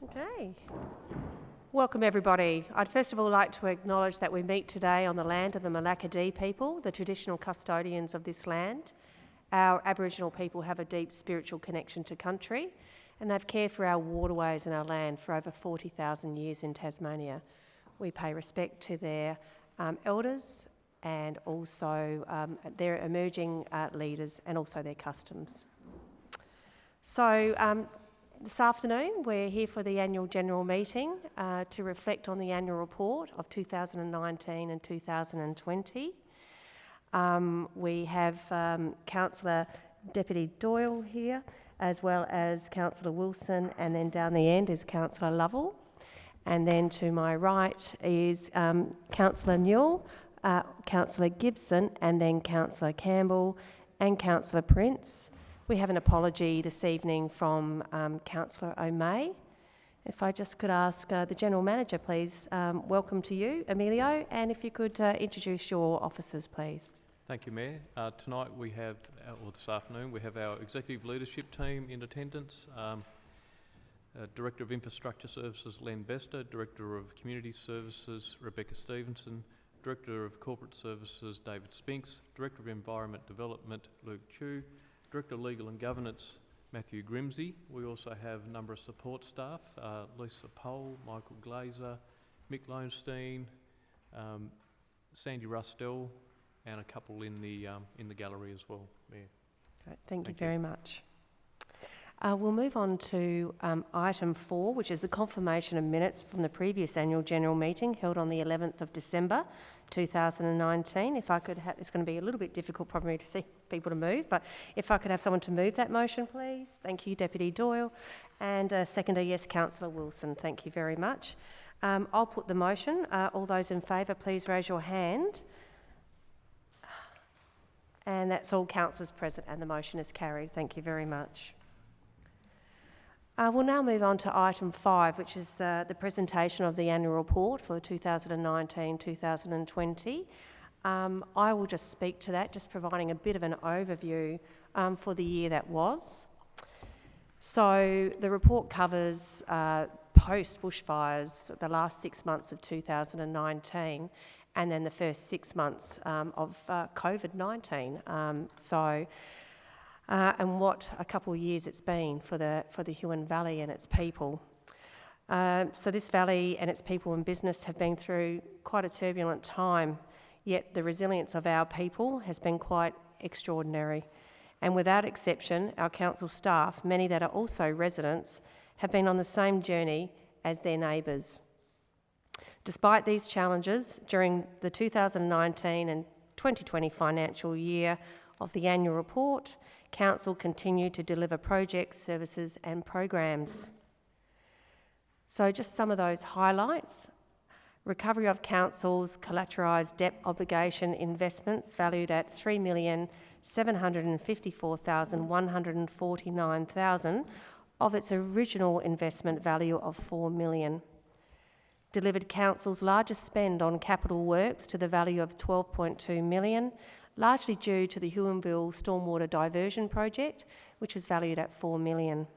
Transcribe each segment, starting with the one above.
Okay. Welcome everybody. I'd first of all like to acknowledge that we meet today on the land of the Malacca people, the traditional custodians of this land. Our Aboriginal people have a deep spiritual connection to country and they've cared for our waterways and our land for over 40,000 years in Tasmania. We pay respect to their elders and also their emerging leaders and also their customs. So this afternoon we're here for the annual general meeting to reflect on the annual report of 2019 and 2020. We have Councillor Deputy Doyle here, as well as Councillor Wilson, and then down the end is Councillor Lovell. And then to my right is Councillor Newell, Councillor Gibson, and then Councillor Campbell and Councillor Prince. We have an apology this evening from Councillor O'May. If I just could ask the General Manager, please, welcome to you, Emilio, and if you could introduce your officers, please. Thank you, Mayor. Tonight we have, or this afternoon, we have our Executive Leadership Team in attendance. Director of Infrastructure Services, Len Bester, Director of Community Services, Rebecca Stevenson, Director of Corporate Services, David Spinks, Director of Environment Development, Luke Chu, Director of Legal and Governance, Matthew Grimsey. We also have a number of support staff, Lisa Pohl, Michael Glazer, Mick Lowenstein, Sandy Rustell, and a couple in the gallery as well. Mayor. Great, thank you very much. We'll move on to item 4, which is the confirmation of minutes from the previous annual general meeting held on the 11th of December 2019. If I could have, it's going to be a little bit difficult probably to see people to move, but if I could have someone to move that motion, please. Thank you, Deputy Doyle. And seconder, yes, Councillor Wilson. Thank you very much. I'll put the motion. All those in favour, please raise your hand. And that's all councillors present and the motion is carried. Thank you very much. We'll now move on to item 5, which is the presentation of the annual report for 2019-2020. I will just speak to that, just providing a bit of an overview for the year that was. So the report covers post bushfires, the last 6 months of 2019, and then the first 6 months of COVID-19. And what a couple of years it's been for the Huon Valley and its people. So this valley and its people and business have been through quite a turbulent time, yet the resilience of our people has been quite extraordinary. And without exception, our council staff, many that are also residents, have been on the same journey as their neighbours. Despite these challenges, during the 2019 and 2020 financial year of the annual report, Council continued to deliver projects, services and programs. So just some of those highlights. Recovery of Council's collateralised debt obligation investments valued at $3,754,149,000 of its original investment value of $4 million. Delivered Council's largest spend on capital works to the value of $12.2 million, largely due to the Huonville Stormwater Diversion Project, which was valued at $4 million.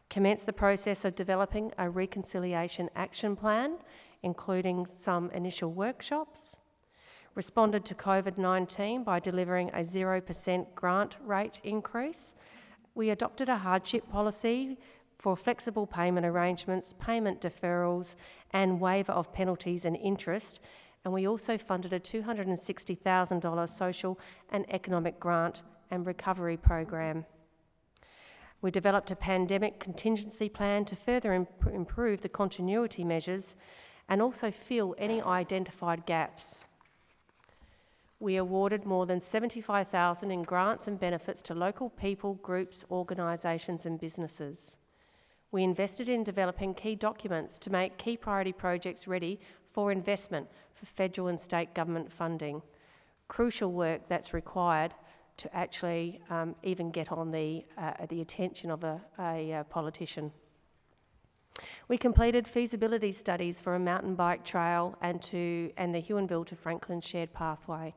Commenced the process of developing a reconciliation action plan, including some initial workshops. Responded to COVID-19 by delivering a 0% grant rate increase. We adopted a hardship policy for flexible payment arrangements, payment deferrals, and waiver of penalties and interest. And we also funded a $260,000 social and economic grant and recovery program. We developed a pandemic contingency plan to further improve the continuity measures and also fill any identified gaps. We awarded more than $75,000 in grants and benefits to local people, groups, organisations and businesses. We invested in developing key documents to make key priority projects ready for investment for federal and state government funding. Crucial work that's required to actually even get on the attention of a politician. We completed feasibility studies for a mountain bike trail and the Huonville to Franklin shared pathway.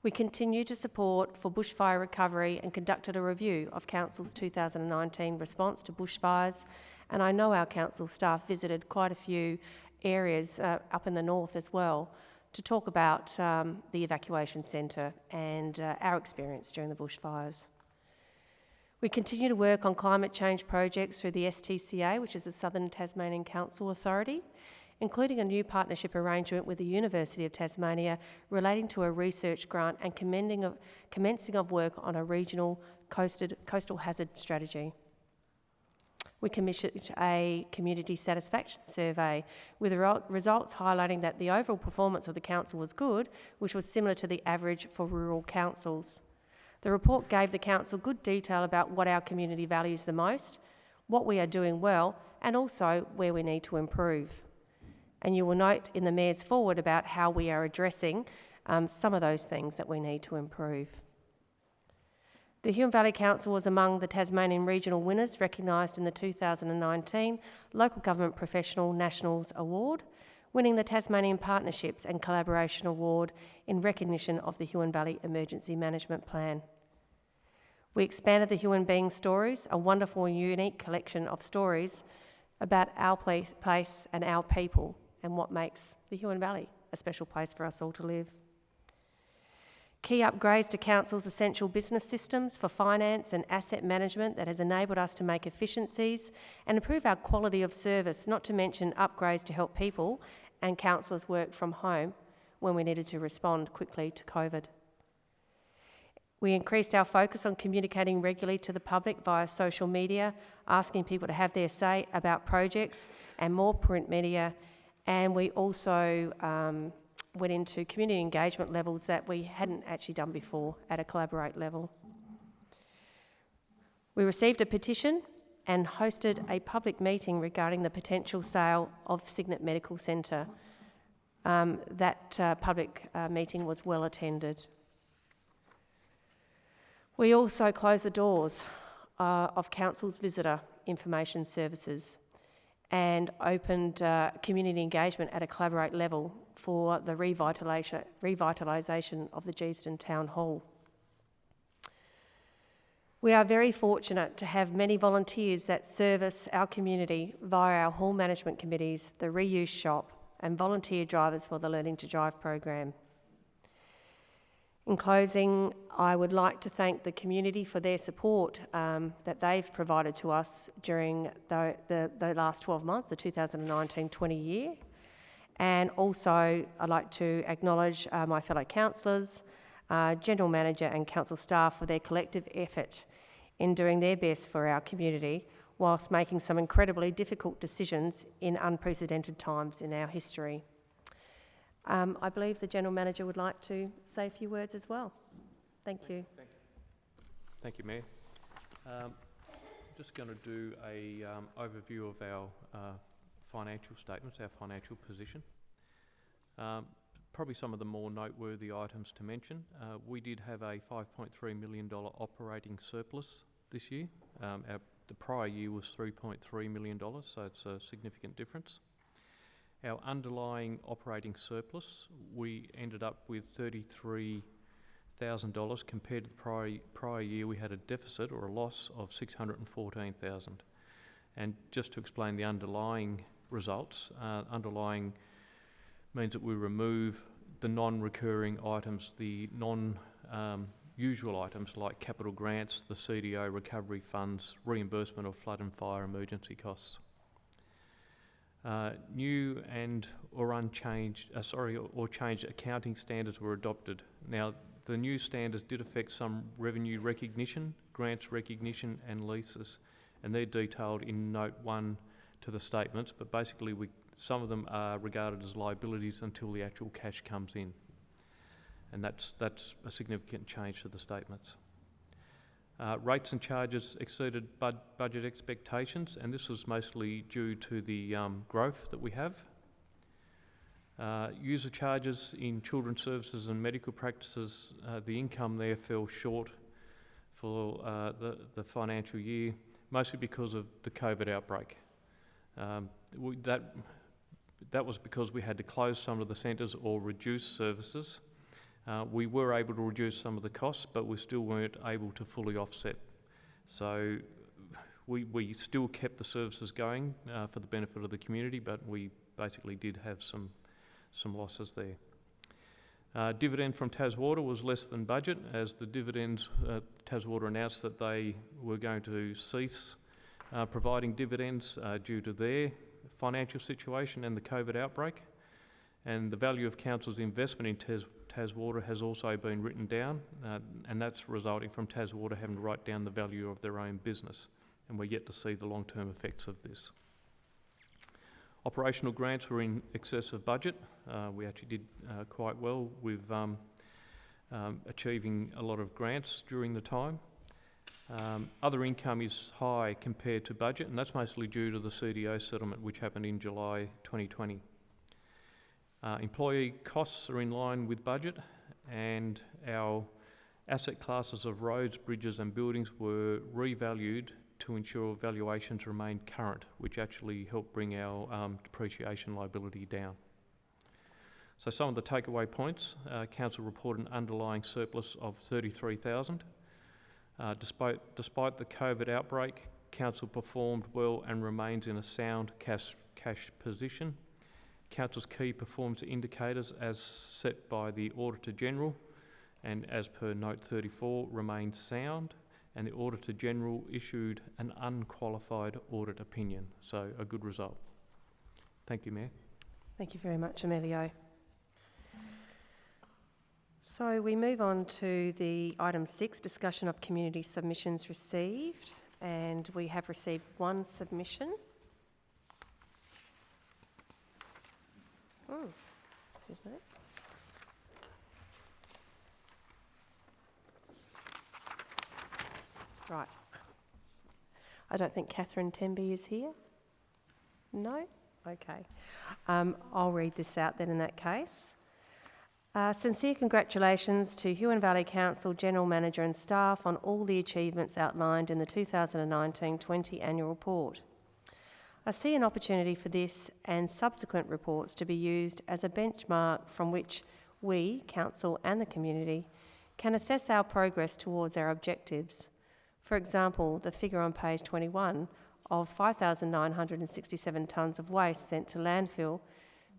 We continue to support for bushfire recovery and conducted a review of Council's 2019 response to bushfires And I know our council staff visited quite a few areas up in the north as well to talk about the evacuation centre and our experience during the bushfires. We continue to work on climate change projects through the STCA, which is the Southern Tasmanian Council Authority, including a new partnership arrangement with the University of Tasmania relating to a research grant and commencing of work on a regional coastal hazard strategy. We commissioned a community satisfaction survey with results highlighting that the overall performance of the council was good, which was similar to the average for rural councils. The report gave the council good detail about what our community values the most, what we are doing well, and also where we need to improve. And you will note in the Mayor's forward about how we are addressing some of those things that we need to improve. The Huon Valley Council was among the Tasmanian regional winners recognised in the 2019 Local Government Professional Nationals Award, winning the Tasmanian Partnerships and Collaboration Award in recognition of the Huon Valley Emergency Management Plan. We expanded the Huon Being Stories, a wonderful and unique collection of stories about our place and our people and what makes the Huon Valley a special place for us all to live. Key upgrades to Council's essential business systems for finance and asset management that has enabled us to make efficiencies and improve our quality of service, not to mention upgrades to help people and councillors work from home when we needed to respond quickly to COVID. We increased our focus on communicating regularly to the public via social media, asking people to have their say about projects and more print media. And we also went into community engagement levels that we hadn't actually done before at a collaborate level. We received a petition and hosted a public meeting regarding the potential sale of Cygnet Medical Centre. That public meeting was well attended. We also closed the doors of Council's visitor information services and opened community engagement at a collaborate level for the revitalisation of the Geeston Town Hall. We are very fortunate to have many volunteers that service our community via our hall management committees, the reuse shop, and volunteer drivers for the Learning to Drive program. In closing, I would like to thank the community for their support that they've provided to us during the last 12 months, the 2019-20 year. And also, I'd like to acknowledge my fellow councillors, General Manager and council staff for their collective effort in doing their best for our community whilst making some incredibly difficult decisions in unprecedented times in our history. I believe the General Manager would like to say a few words as well. Thank you. Thank you, Mayor. Just going to do a overview of our financial statements, our financial position. Probably some of the more noteworthy items to mention. We did have a $5.3 million operating surplus this year. The prior year was $3.3 million, so it's a significant difference. Our underlying operating surplus, we ended up with $33,000 compared to the prior year. We had a deficit or a loss of $614,000. And just to explain the underlying results, underlying means that we remove the non-recurring items, the non-usual items like capital grants, the CDO recovery funds, reimbursement of flood and fire emergency costs. New or changed accounting standards were adopted. Now, the new standards did affect some revenue recognition, grants recognition and leases, and they're detailed in Note 1 to the statements, but basically some of them are regarded as liabilities until the actual cash comes in. And that's a significant change to the statements. Rates and charges exceeded budget expectations, and this was mostly due to the growth that we have. User charges in children's services and medical practices, the income there fell short for the financial year, mostly because of the COVID outbreak. That was because we had to close some of the centres or reduce services. We were able to reduce some of the costs, but we still weren't able to fully offset. So we still kept the services going for the benefit of the community, but we basically did have some losses there. Dividend from Taswater was less than budget, as the dividends, Taswater announced that they were going to cease providing dividends due to their financial situation and the COVID outbreak. And the value of council's investment in Taswater has also been written down, and that's resulting from Taswater having to write down the value of their own business. And we're yet to see the long-term effects of this. Operational grants were in excess of budget. We actually did quite well with achieving a lot of grants during the time. Other income is high compared to budget, and that's mostly due to the CDO settlement which happened in July 2020. Employee costs are in line with budget, and our asset classes of roads, bridges and buildings were revalued to ensure valuations remained current, which actually helped bring our depreciation liability down. So some of the takeaway points: council reported an underlying surplus of $33,000. Despite the COVID outbreak, council performed well and remains in a sound cash position. Council's key performance indicators, as set by the Auditor General and as per Note 34, remain sound, and the Auditor General issued an unqualified audit opinion, so a good result. Thank you, Mayor. Thank you very much, Emilio. So we move on to the item 6, discussion of community submissions received, and we have received one submission. Excuse me. Right. I don't think Catherine Temby is here. No? Okay. I'll read this out then in that case. Sincere congratulations to Huon Valley Council General Manager and staff on all the achievements outlined in the 2019-20 Annual Report. I see an opportunity for this and subsequent reports to be used as a benchmark from which we, Council and the community, can assess our progress towards our objectives. For example, the figure on page 21 of 5,967 tonnes of waste sent to landfill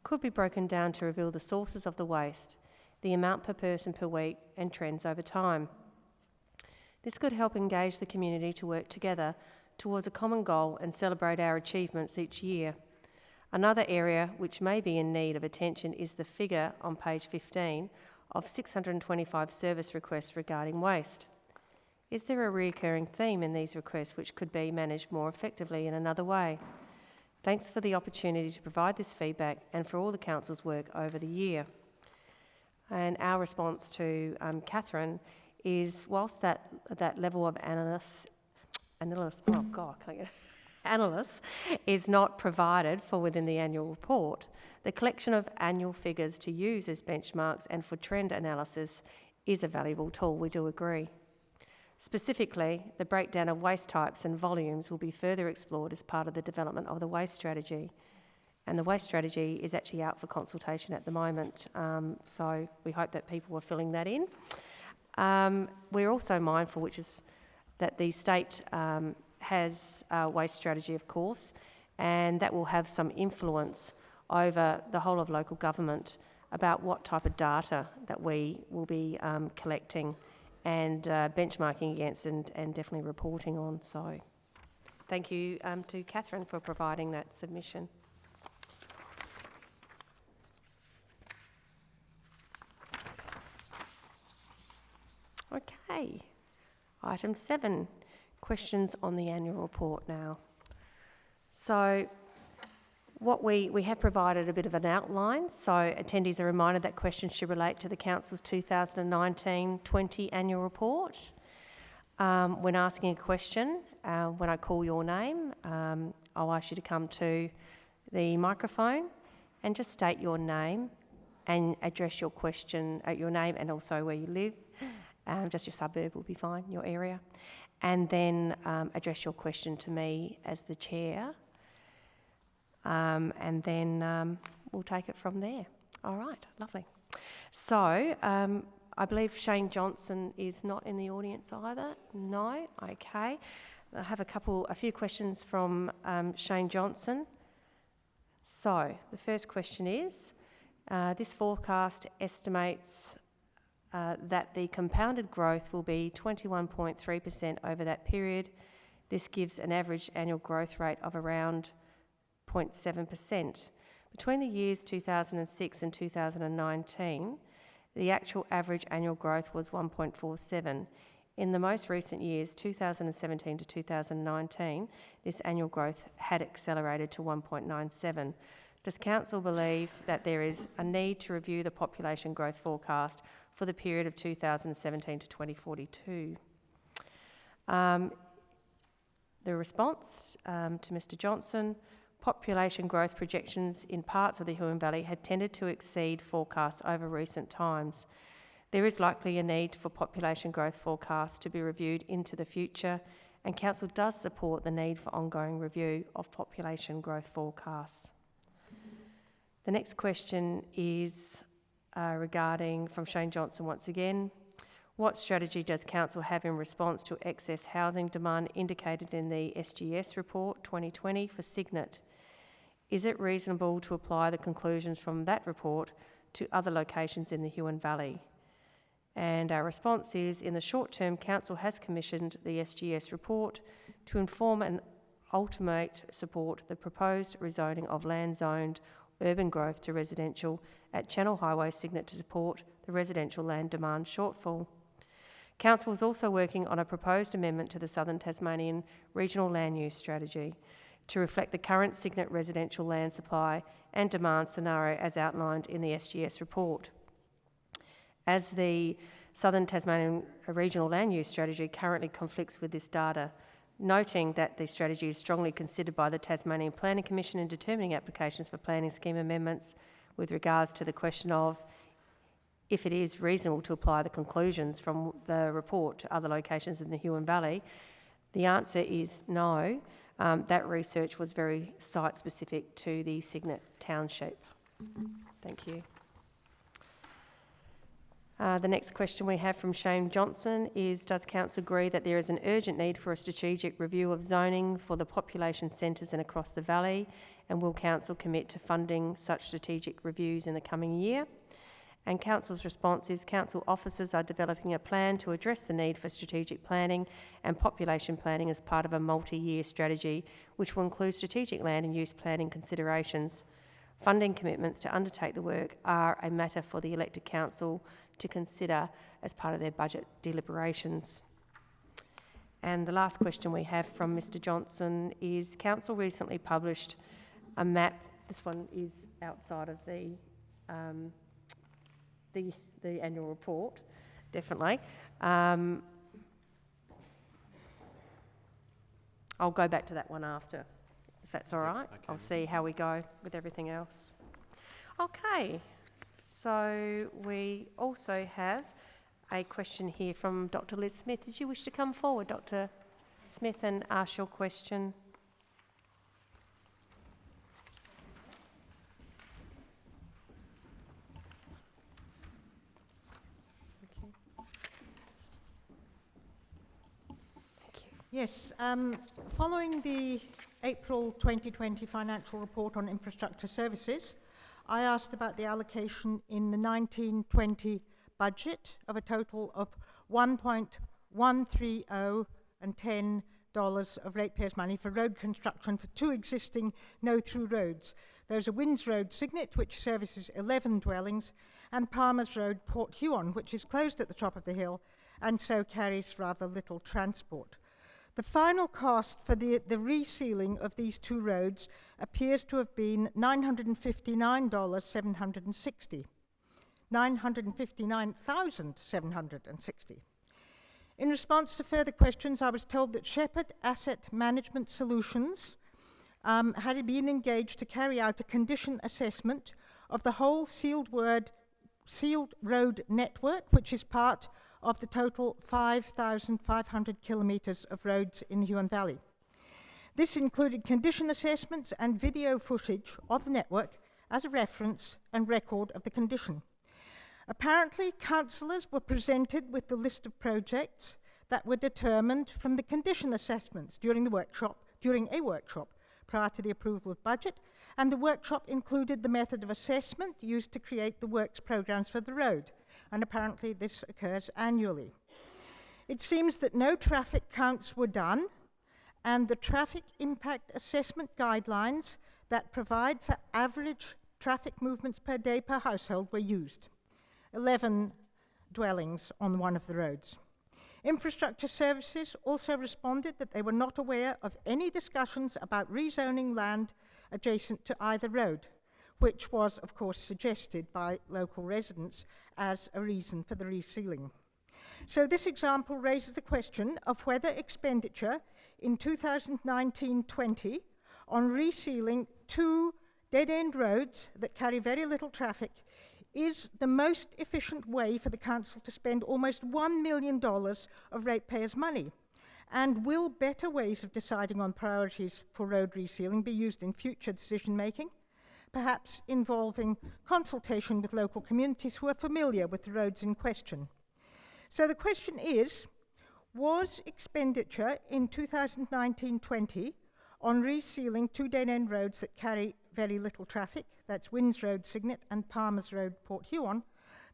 could be broken down to reveal the sources of the waste, the amount per person per week, and trends over time. This could help engage the community to work together towards a common goal and celebrate our achievements each year. Another area which may be in need of attention is the figure on page 15 of 625 service requests regarding waste. Is there a recurring theme in these requests which could be managed more effectively in another way? Thanks for the opportunity to provide this feedback and for all the Council's work over the year. And our response to Catherine is, whilst that level of analysis is not provided for within the annual report, the collection of annual figures to use as benchmarks and for trend analysis is a valuable tool, we do agree. Specifically, the breakdown of waste types and volumes will be further explored as part of the development of the waste strategy. And the waste strategy is actually out for consultation at the moment, so we hope that people are filling that in. We're also mindful, which is that the state has a waste strategy, of course, and that will have some influence over the whole of local government about what type of data that we will be collecting and benchmarking against and definitely reporting on. So thank you to Catherine for providing that submission. Okay, item 7, questions on the annual report now. So what we have provided a bit of an outline, so attendees are reminded that questions should relate to the Council's 2019-20 annual report. When asking a question, when I call your name, I'll ask you to come to the microphone and just state your name and address your question at your name and also where you live. Just your suburb will be fine, your area. And then address your question to me as the chair. And then we'll take it from there. All right, lovely. So I believe Shane Johnson is not in the audience either. No? Okay. I have a few questions from Shane Johnson. So, the first question is, this forecast estimates that the compounded growth will be 21.3% over that period. This gives an average annual growth rate of around 0.7%. Between the years 2006 and 2019, the actual average annual growth was 1.47. In the most recent years, 2017 to 2019, this annual growth had accelerated to 1.97. Does Council believe that there is a need to review the population growth forecast for the period of 2017 to 2042? The response to Mr Johnson: population growth projections in parts of the Huon Valley had tended to exceed forecasts over recent times. There is likely a need for population growth forecasts to be reviewed into the future, and Council does support the need for ongoing review of population growth forecasts. The next question is from Shane Johnson once again. What strategy does Council have in response to excess housing demand indicated in the SGS report 2020 for Signet? Is it reasonable to apply the conclusions from that report to other locations in the Huon Valley? And our response is, in the short term, Council has commissioned the SGS report to inform and ultimate support the proposed rezoning of land zoned urban growth to residential at Channel Highway Signet to support the residential land demand shortfall. Council is also working on a proposed amendment to the Southern Tasmanian Regional Land Use Strategy to reflect the current Signet residential land supply and demand scenario as outlined in the SGS report. As the Southern Tasmanian Regional Land Use Strategy currently conflicts with this data, noting that the strategy is strongly considered by the Tasmanian Planning Commission in determining applications for planning scheme amendments with regards to the question of if it is reasonable to apply the conclusions from the report to other locations in the Huon Valley. The answer is no. That research was very site-specific to the Signet township. Thank you. The next question we have from Shane Johnson is, does Council agree that there is an urgent need for a strategic review of zoning for the population centres and across the valley, and will Council commit to funding such strategic reviews in the coming year? And Council's response is, Council officers are developing a plan to address the need for strategic planning and population planning as part of a multi-year strategy, which will include strategic land and use planning considerations. Funding commitments to undertake the work are a matter for the elected council to consider as part of their budget deliberations. And the last question we have from Mr Johnson is, Council recently published a map. This one is outside of the annual report, definitely. I'll go back to that one after, if that's all right. Okay. I'll see how we go with everything else. Okay, so we also have a question here from Dr. Liz Smith. Did you wish to come forward, Dr. Smith, and ask your question? Yes, following the April 2020 financial report on infrastructure services, I asked about the allocation in the 1920 budget of a total of $1.130 and $10 of ratepayers' money for road construction for two existing no-through roads. There's a Winds Road Signet, which services 11 dwellings, and Palmer's Road Port Huon, which is closed at the top of the hill and so carries rather little transport. The final cost for the resealing of these two roads appears to have been $959,760. $959,760. In response to further questions, I was told that Shepherd Asset Management Solutions had been engaged to carry out a condition assessment of the whole sealed road network, which is part of the total 5,500 kilometres of roads in the Huon Valley. This included condition assessments and video footage of the network as a reference and record of the condition. Apparently, councillors were presented with the list of projects that were determined from the condition assessments during a workshop prior to the approval of budget, and the workshop included the method of assessment used to create the works programmes for the road, and apparently this occurs annually. It seems that no traffic counts were done, and the traffic impact assessment guidelines that provide for average traffic movements per day per household were used. 11 dwellings on one of the roads. Infrastructure Services also responded that they were not aware of any discussions about rezoning land adjacent to either road, which was, of course, suggested by local residents as a reason for the resealing. So this example raises the question of whether expenditure in 2019-20 on resealing 2 dead-end roads that carry very little traffic is the most efficient way for the council to spend almost $1 million of ratepayers' money? And will better ways of deciding on priorities for road resealing be used in future decision-making, perhaps involving consultation with local communities who are familiar with the roads in question? So the question is, was expenditure in 2019-20 on resealing 2 dead-end roads that carry very little traffic, that's Winds Road, Signet, and Palmers Road, Port Huon,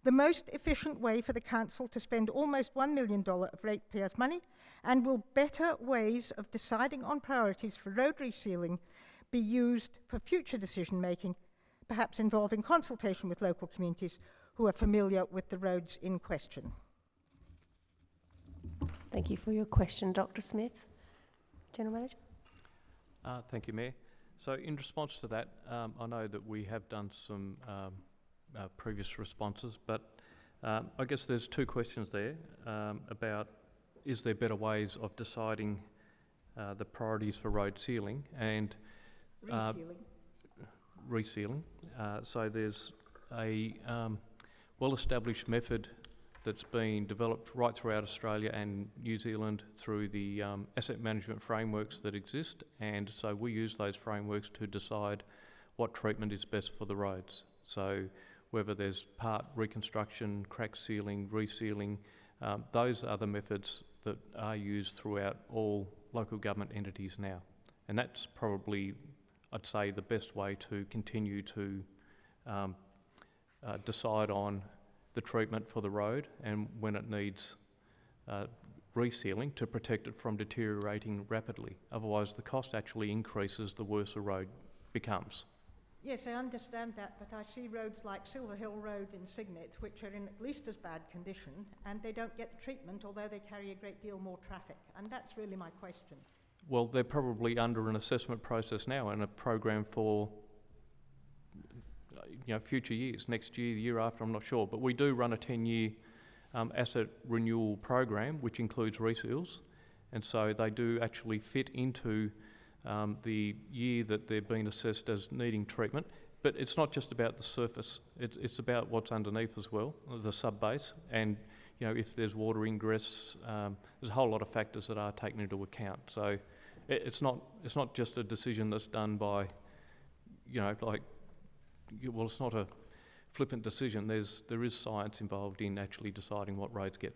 the most efficient way for the council to spend almost $1 million of ratepayers' money, and will better ways of deciding on priorities for road resealing be used for future decision-making, perhaps involving consultation with local communities who are familiar with the roads in question? Thank you for your question, Dr. Smith. General Manager. Thank you, Mayor. So in response to that, I know that we have done some previous responses, but I guess there's 2 questions there about is there better ways of deciding the priorities for road sealing and resealing. So there's a well-established method that's been developed right throughout Australia and New Zealand through the asset management frameworks that exist, and so we use those frameworks to decide what treatment is best for the roads. So whether there's part reconstruction, crack sealing, resealing, those are the methods that are used throughout all local government entities now. And that's probably, I'd say, the best way to continue to decide on the treatment for the road and when it needs resealing to protect it from deteriorating rapidly. Otherwise, the cost actually increases the worse a road becomes. Yes, I understand that, but I see roads like Silver Hill Road in Signet, which are in at least as bad condition, and they don't get the treatment, although they carry a great deal more traffic. And that's really my question. Well, they're probably under an assessment process now and a program for future years, next year, the year after, I'm not sure. But we do run a 10-year asset renewal program, which includes reseals. And so they do actually fit into the year that they're being assessed as needing treatment. But it's not just about the surface, it's about what's underneath as well, the sub-base. And if there's water ingress, there's a whole lot of factors that are taken into account. So it's not just a decision that's done by, it's not a flippant decision. There is science involved in actually deciding what roads get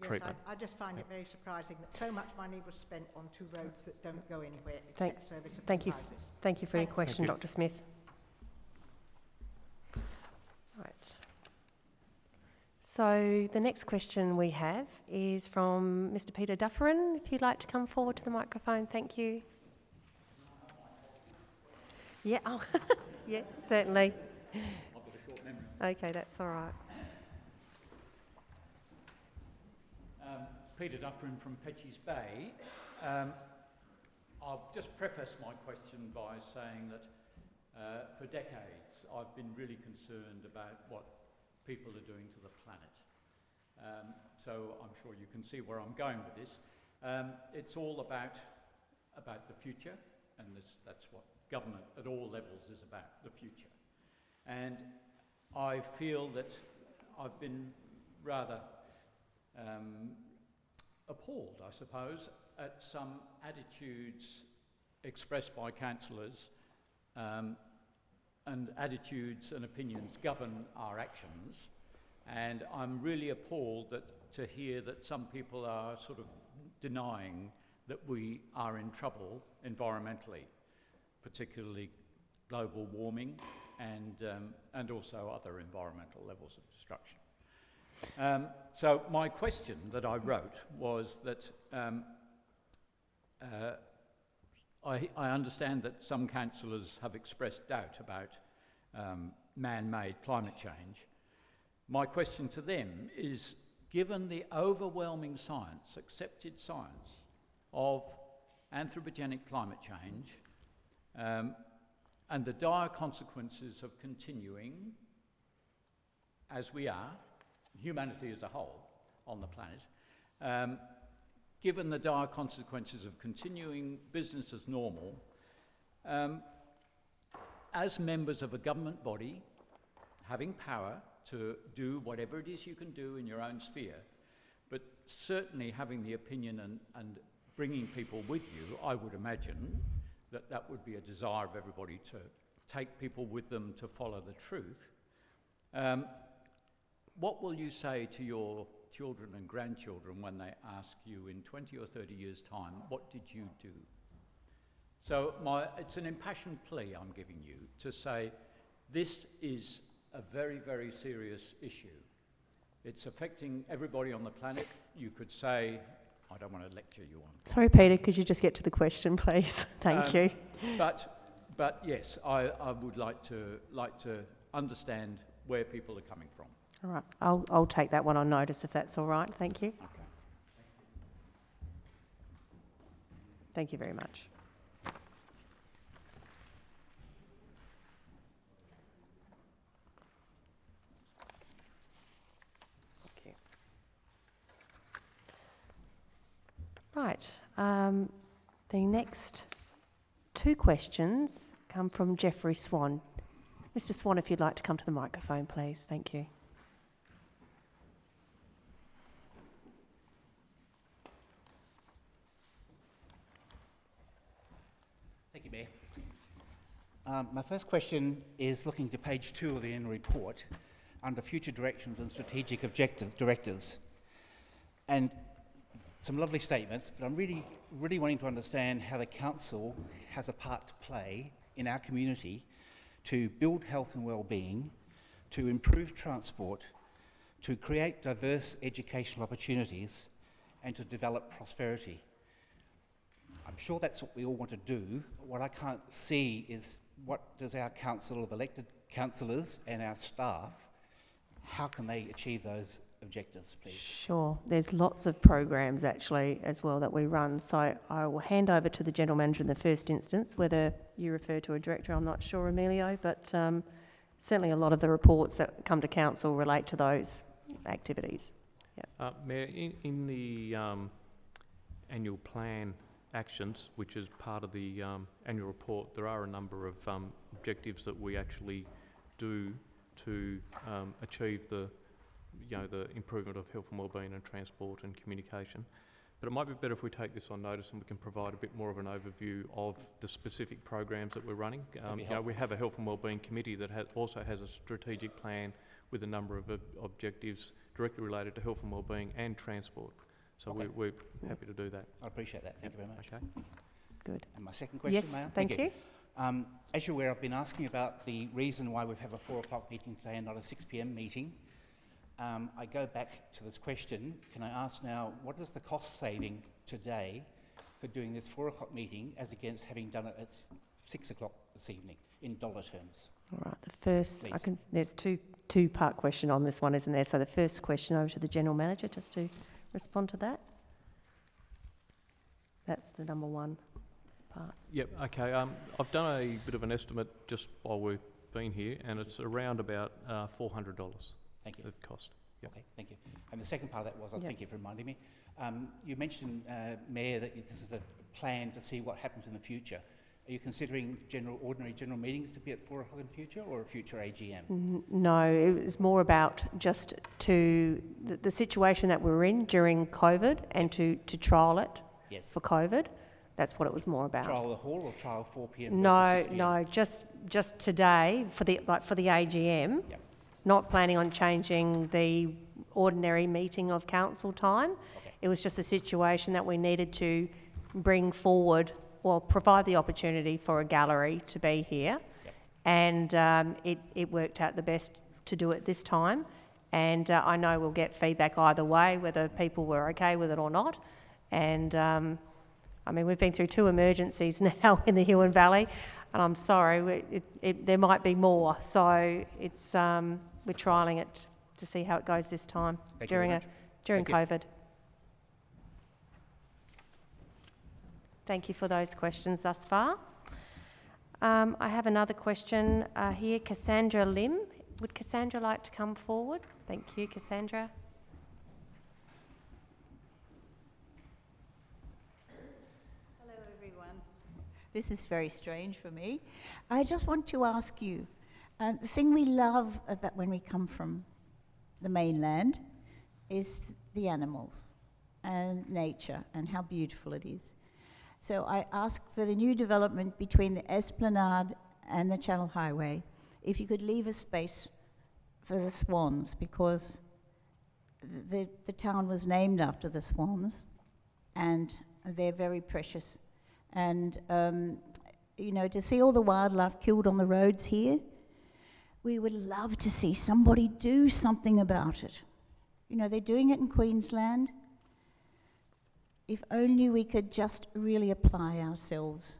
treatment. I just find it very surprising that so much money was spent on 2 roads that don't go anywhere except service of houses. Thank you for your question, Dr. Smith. Right. So the next question we have is from Mr. Peter Dufferin. If you'd like to come forward to the microphone, thank you. Yeah, yeah, certainly. I've got a short memory. Okay, that's all right. Peter Dufferin from Petcheys Bay. I'll just preface my question by saying that for decades I've been really concerned about what people are doing to the planet. So I'm sure you can see where I'm going with this. It's all about the future, and that's what government at all levels is about, the future. And I feel that I've been rather appalled, I suppose, at some attitudes expressed by councillors, and attitudes and opinions govern our actions, And I'm really appalled to hear that some people are sort of denying that we are in trouble environmentally, particularly global warming and also other environmental levels of destruction. So my question that I wrote was that I understand that some councillors have expressed doubt about man-made climate change. My question to them is, given the overwhelming science, accepted science, of anthropogenic climate change and the dire consequences of continuing as we are, humanity as a whole on the planet, given the dire consequences of continuing business as normal, as members of a government body, having power to do whatever it is you can do in your own sphere, but certainly having the opinion and bringing people with you, I would imagine that would be a desire of everybody to take people with them to follow the truth. What will you say to your children and grandchildren when they ask you in 20 or 30 years' time, what did you do? So it's an impassioned plea I'm giving you to say, this is a very, very serious issue. It's affecting everybody on the planet. You could say, I don't want to lecture you on. Sorry, Peter, could you just get to the question, please? Thank you. But yes, I would like to understand where people are coming from. All right, I'll take that one on notice if that's all right. Thank you. Okay. Thank you very much. Thank you. Right, the next two questions come from Jeffrey Swan. Mr. Swan, if you'd like to come to the microphone, please. Thank you. Thank you, Mayor. My first question is looking to page 2 of the Interim Report under Future Directions and Strategic Directives. And some lovely statements, but I'm really wanting to understand how the Council has a part to play in our community to build health and well-being, to improve transport, to create diverse educational opportunities, and to develop prosperity. I'm sure that's what we all want to do. What I can't see is what does our council of elected councillors and our staff, how can they achieve those objectives, please? Sure. There's lots of programs actually as well that we run. So I will hand over to the General Manager in the first instance. Whether you refer to a director, I'm not sure, Emilio, but certainly a lot of the reports that come to Council relate to those activities. Yep. Mayor, in the annual plan actions, which is part of the annual report, there are a number of objectives that we actually do to achieve the improvement of health and wellbeing and transport and communication. But it might be better if we take this on notice and we can provide a bit more of an overview of the specific programs that we're running. We have a health and wellbeing committee that also has a strategic plan with a number of objectives directly related to health and wellbeing and transport. So okay. we're happy to do that. I appreciate that. Thank you very much. Okay. Good. And my second question, yes, Mayor? thank you. As you're aware, I've been asking about the reason why we have a 4 o'clock meeting today and not a 6 p.m. meeting. I go back to this question. Can I ask now, what is the cost saving today for doing this 4 o'clock meeting as against having done it at 6 o'clock this evening in dollar terms? All right, the first, there's two-part question on this one, isn't there? So the first question over to the General Manager just to respond to that. That's the number one part. Yep, okay. I've done a bit of an estimate just while we've been here, and it's around about $400. Thank you. The cost. Yep. Okay, thank you. And the second part of that was, Yep. thank you for reminding me, you mentioned, Mayor, that this is a plan to see what happens in the future. Are you considering ordinary general meetings to be at 4 o'clock in the future, or a future AGM? No, it was more about just the situation that we're in during COVID and to trial it for COVID. That's what it was more about. Trial the hall or trial 4 p.m. No, versus 6 p.m.? no, just today for the AGM. Yep. not planning on changing the ordinary meeting of council time. Okay. It was just a situation that we needed to bring forward or provide the opportunity for a gallery to be here. Yep. And it worked out the best to do it this time. And I know we'll get feedback either way, whether people were okay with it or not. And I mean, we've been through 2 emergencies now in the Huon Valley, and I'm sorry, there might be more. So it's we're trialling it to see how it goes this time during Thank you. COVID. Thank you for those questions thus far. I have another question here. Cassandra Lim. Would Cassandra like to come forward? Thank you, Cassandra. Hello, everyone. This is very strange for me. I just want to ask you, the thing we love about when we come from the mainland is the animals and nature and how beautiful it is. So I ask for the new development between the Esplanade and the Channel Highway, if you could leave a space for the swans, because the town was named after the swans, and they're very precious. And, you know, to see all the wildlife killed on the roads here, we would love to see somebody do something about it. You know, they're doing it in Queensland. If only we could just really apply ourselves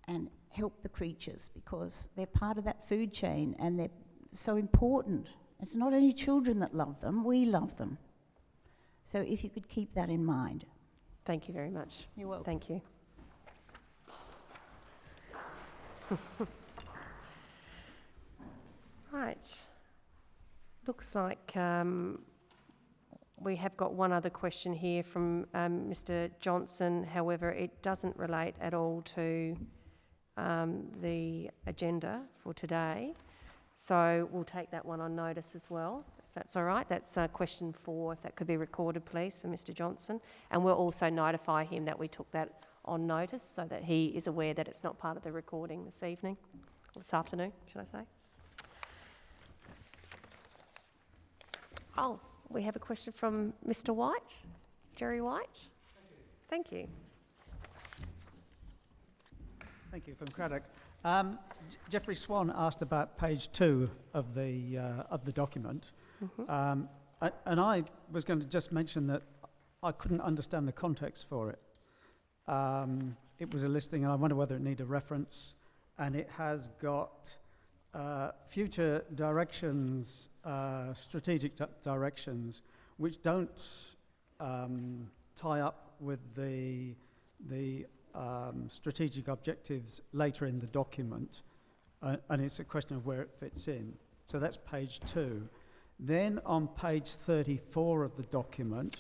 and help the creatures, because they're part of that food chain and they're so important. It's not only children that love them, we love them. So if you could keep that in mind. Thank you very much. You're welcome. Thank you. Right. Looks like we have got one other question here from Mr. Johnson. However, it doesn't relate at all to the agenda for today. So we'll take that one on notice as well, if that's all right. That's question 4, if that could be recorded, please, for Mr. Johnson. And we'll also notify him that we took that on notice so that he is aware that it's not part of the recording this evening, or this afternoon, should I say. Oh, we have a question from Mr. White, Jerry White. Thank you. Thank you, from Craddock. Jeffrey Swan asked about page 2 of the document, and I was going to just mention that I couldn't understand the context for it. It was a listing, and I wonder whether it needed a reference, and it has got future directions, strategic directions, which don't tie up with the strategic objectives later in the document, and it's a question of where it fits in. So that's page 2. Then on page 34 of the document,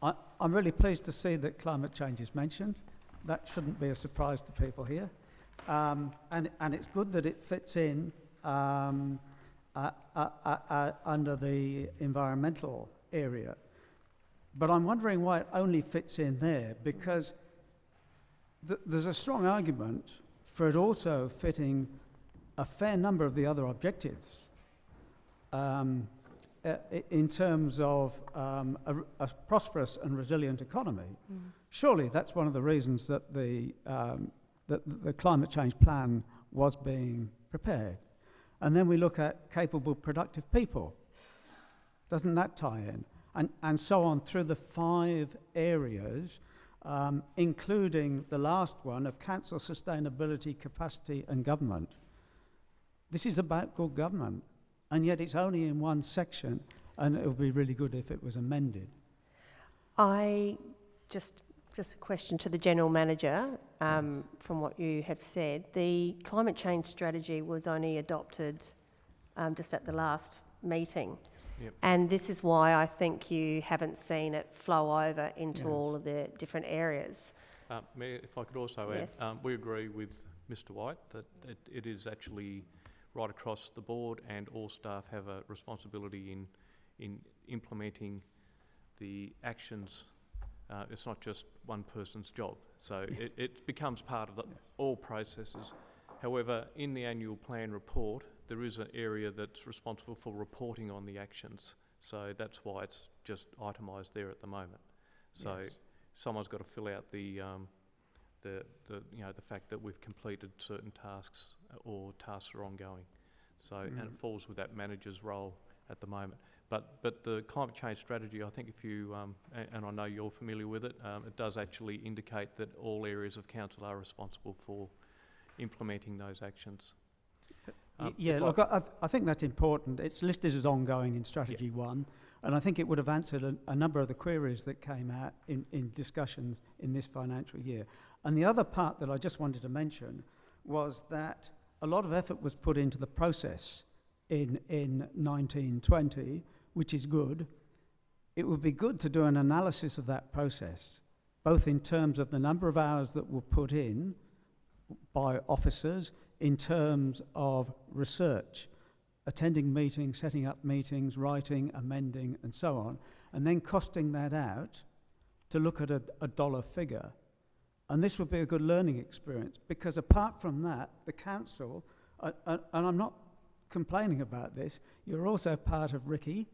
I'm really pleased to see that climate change is mentioned. That shouldn't be a surprise to people here. And it's good that it fits in under the environmental area. But I'm wondering why it only fits in there, because there's a strong argument for it also fitting a fair number of the other objectives in terms of a prosperous and resilient economy. Surely that's one of the reasons that the climate change plan was being prepared. And then we look at capable, productive people. Doesn't that tie in? And so on through the 5 areas, including the last one of council sustainability, capacity and government. This is about good government, and yet it's only in one section, and it would be really good if it was amended. Just a question to the General Manager, from what you have said. The climate change strategy was only adopted just at the last meeting. Yep. And this is why I think you haven't seen it flow over into all of the different areas. Mayor, if I could also add, Yes. we agree with Mr. White that it is actually right across the board, and all staff have a responsibility in implementing the actions. It's not just one person's job, so it becomes part of all processes. However, in the annual plan report, there is an area that's responsible for reporting on the actions. So that's why it's just itemised there at the moment. So Yes. someone's got to fill out the fact that we've completed certain tasks or tasks are ongoing. So and it falls with that manager's role at the moment. But the climate change strategy, I think if you and I know you're familiar with it, it does actually indicate that all areas of council are responsible for implementing those actions. Look, I think that's important. It's listed as ongoing in Strategy 1, and I think it would have answered a number of the queries that came out in discussions in this financial year. And the other part that I just wanted to mention was that a lot of effort was put into the process in 1920, which is good. It would be good to do an analysis of that process, both in terms of the number of hours that were put in by officers, in terms of research, attending meetings, setting up meetings, writing, amending, and so on, and then costing that out to look at a dollar figure. And this would be a good learning experience, because apart from that, the council, and I'm not complaining about this, you're also part of RICI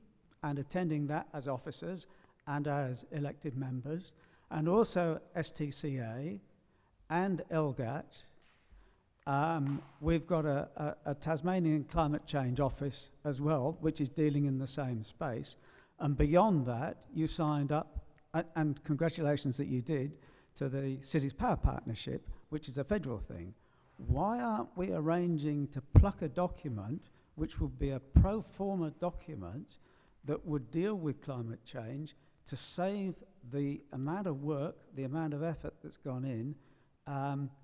and attending that as officers and as elected members, and also STCA and LGAT. We've got a Tasmanian Climate Change Office as well, which is dealing in the same space. And beyond that, you signed up, and congratulations that you did, to the Cities Power Partnership, which is a federal thing. Why aren't we arranging to pluck a document which would be a pro forma document that would deal with climate change to save the amount of work, the amount of effort that's gone in,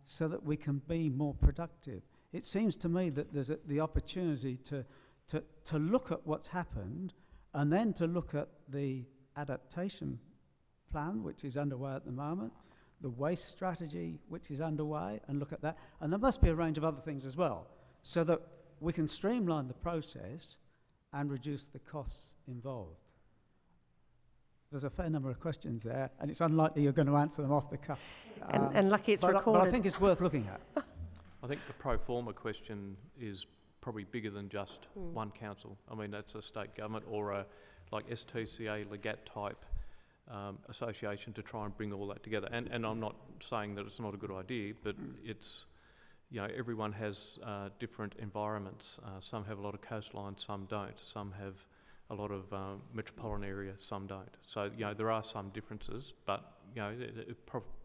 so that we can be more productive? It seems to me that there's the opportunity to look at what's happened, and then to look at the adaptation plan, which is underway at the moment, the waste strategy, which is underway, and look at that. And there must be a range of other things as well, so that we can streamline the process and reduce the costs involved. There's a fair number of questions there, and it's unlikely you're going to answer them off the cuff. And lucky it's recorded. But I think it's worth looking at. I think the pro forma question is probably bigger than just one council. I mean, that's a state government or a like STCA, LGAT type association to try and bring all that together. And I'm not saying that it's not a good idea, but it's, everyone has different environments. Some have a lot of coastline, some don't. Some have a lot of metropolitan area, some don't. So, there are some differences, but, it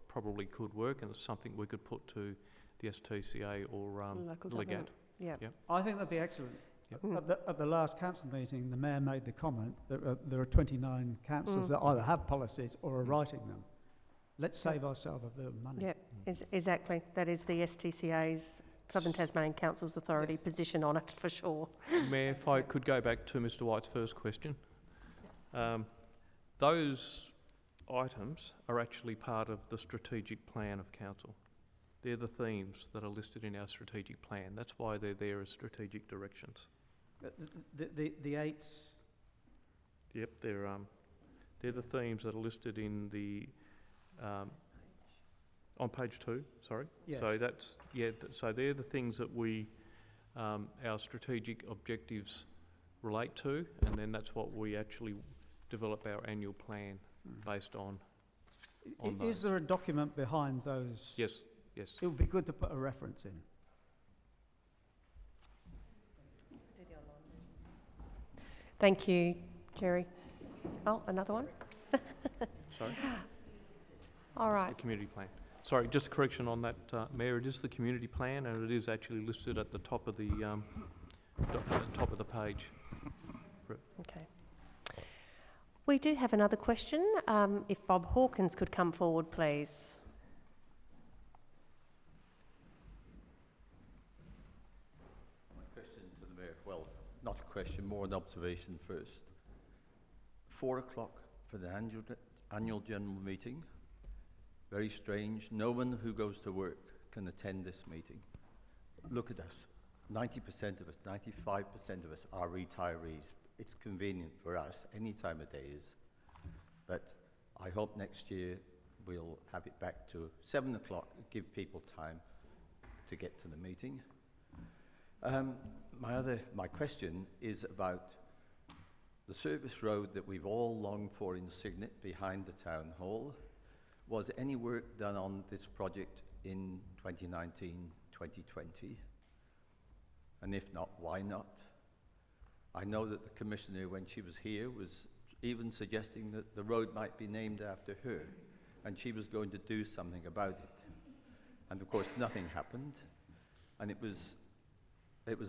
probably could work, and it's something we could put to the STCA or LGAT. Yeah. I think that'd be excellent. Yep. At the last council meeting, the mayor made the comment that there are 29 councils that either have policies or are writing them. Let's save ourselves a bit of money. Yep, exactly. That is the STCA's, Southern Tasmanian Council's Authority position on it, for sure. Mayor, if I could go back to Mr White's first question. Those items are actually part of the strategic plan of council. They're the themes that are listed in our strategic plan. That's why they're there as strategic directions. The eight. Yep, they're the themes that are listed in the on page 2. Sorry. Yes. So that's so they're the things that we our strategic objectives relate to, and then that's what we actually develop our annual plan based on. Is there a document behind those? Yes. Yes. It would be good to put a reference in. Thank you, Jerry. Oh, another one? Sorry? All right. It's the community plan. Sorry, just a correction on that, Mayor. It is the community plan, and it is actually listed at the top of the page. Okay. We do have another question. If Bob Hawkins could come forward, please. Well, not a question, more an observation first. 4 o'clock for the annual general meeting. Very strange. No one who goes to work can attend this meeting. Look at us. 90% of us, 95% of us are retirees. It's convenient for us any time of day is. But I hope next year we'll have it back to 7 o'clock, give people time to get to the meeting. My question is about the service road that we've all longed for in Signet behind the town hall. Was any work done on this project in 2019, 2020? And if not, why not? I know that the Commissioner, when she was here, was even suggesting that the road might be named after her, and she was going to do something about it. And of course, nothing happened, and it was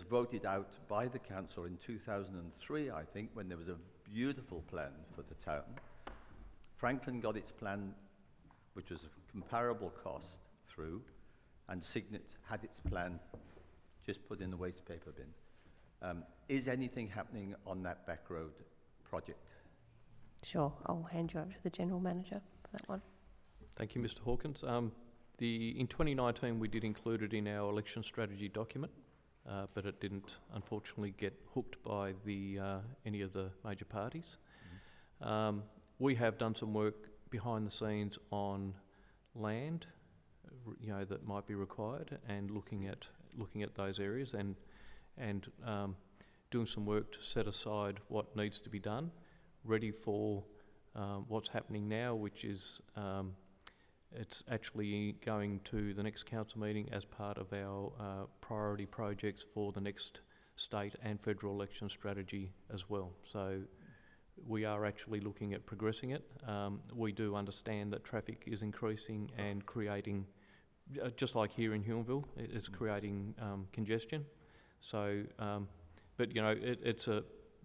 voted out by the council in 2003, I think, when there was a beautiful plan for the town. Franklin got its plan, which was a comparable cost, through, and Signet had its plan just put in the waste paper bin. Is anything happening on that back road project? Sure, I'll hand you over to the General Manager for that one. Thank you, Mr Hawkins. In 2019, we did include it in our election strategy document, but it didn't, unfortunately, get hooked by any of the major parties. We have done some work behind the scenes on land, that might be required, and looking at those areas and doing some work to set aside what needs to be done, ready for what's happening now, which is it's actually going to the next council meeting as part of our priority projects for the next state and federal election strategy as well. So we are actually looking at progressing it. We do understand that traffic is increasing and creating, just like here in Huonville, it's creating congestion. So, but it's a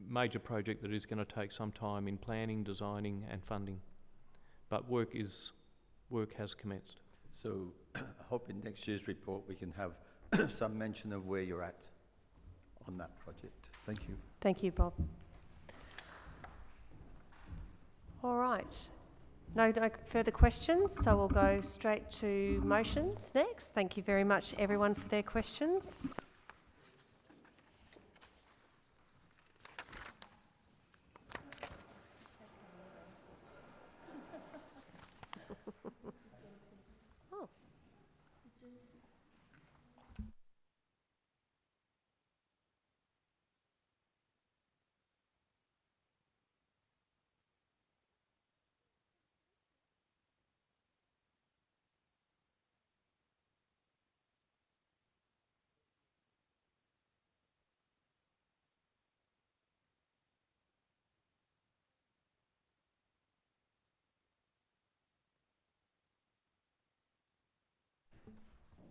major project that is going to take some time in planning, designing and funding. But work has commenced. So I hope in next year's report we can have some mention of where you're at on that project. Thank you. Thank you, Bob. All right. No further questions, so we'll go straight to motions next. Thank you very much, everyone, for their questions.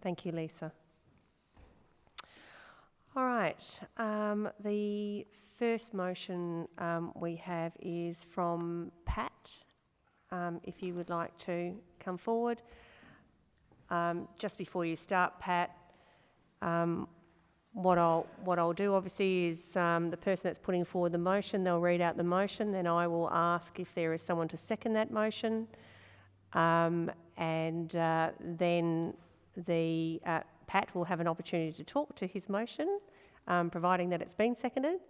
Thank you, Lisa. All right, the first motion we have is from Pat. If you would like to come forward. Just before you start, Pat, what I'll do obviously is the person that's putting forward the motion, they'll read out the motion, then I will ask if there is someone to second that motion, and then Pat will have an opportunity to talk to his motion, providing that it's been seconded,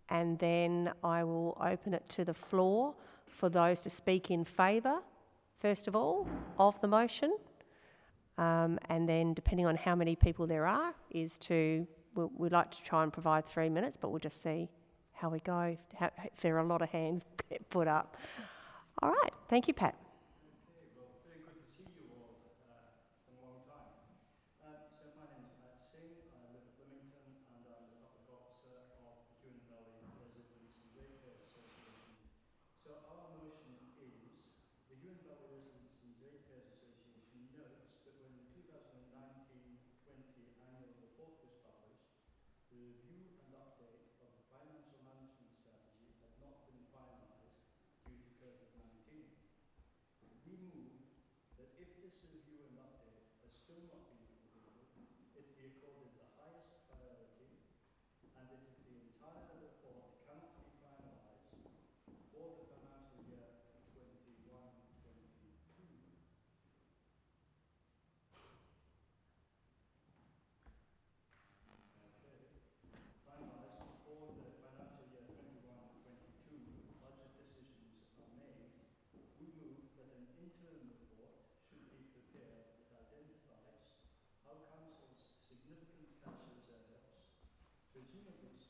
and then I will open it to the floor for those to speak in favour, first of all, of the motion, and then depending on how many people there are, we'd like to try and provide 3 minutes, but we'll just see how we go, if there are a lot of hands put up. All right, thank you, Pat. So our motion is, the Huon Valley Residents and Ratepayers Association notes that when the 2019-20 annual report was published, the review and update of the financial management strategy had not been finalised due to COVID-19. We move that if this review and update has still not been completed, it be accorded the highest priority, and that if the entire report cannot be finalised for the financial year 21-22, finalised before the financial year 21-22 budget decisions are made, we move that an interim report should be prepared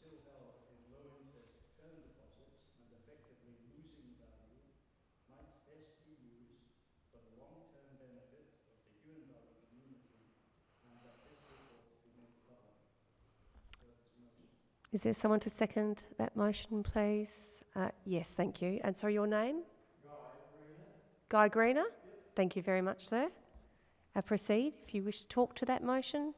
still held in low-interest term deposits and effectively losing value might best be used for the long-term benefit of the Huon Valley community, and that this report be made public. So it's a motion. Is there someone to second that motion, please? Yes, thank you. And sorry, your name? Guy Greener? Yep. Thank you very much, sir. Proceed if you wish to talk to that motion.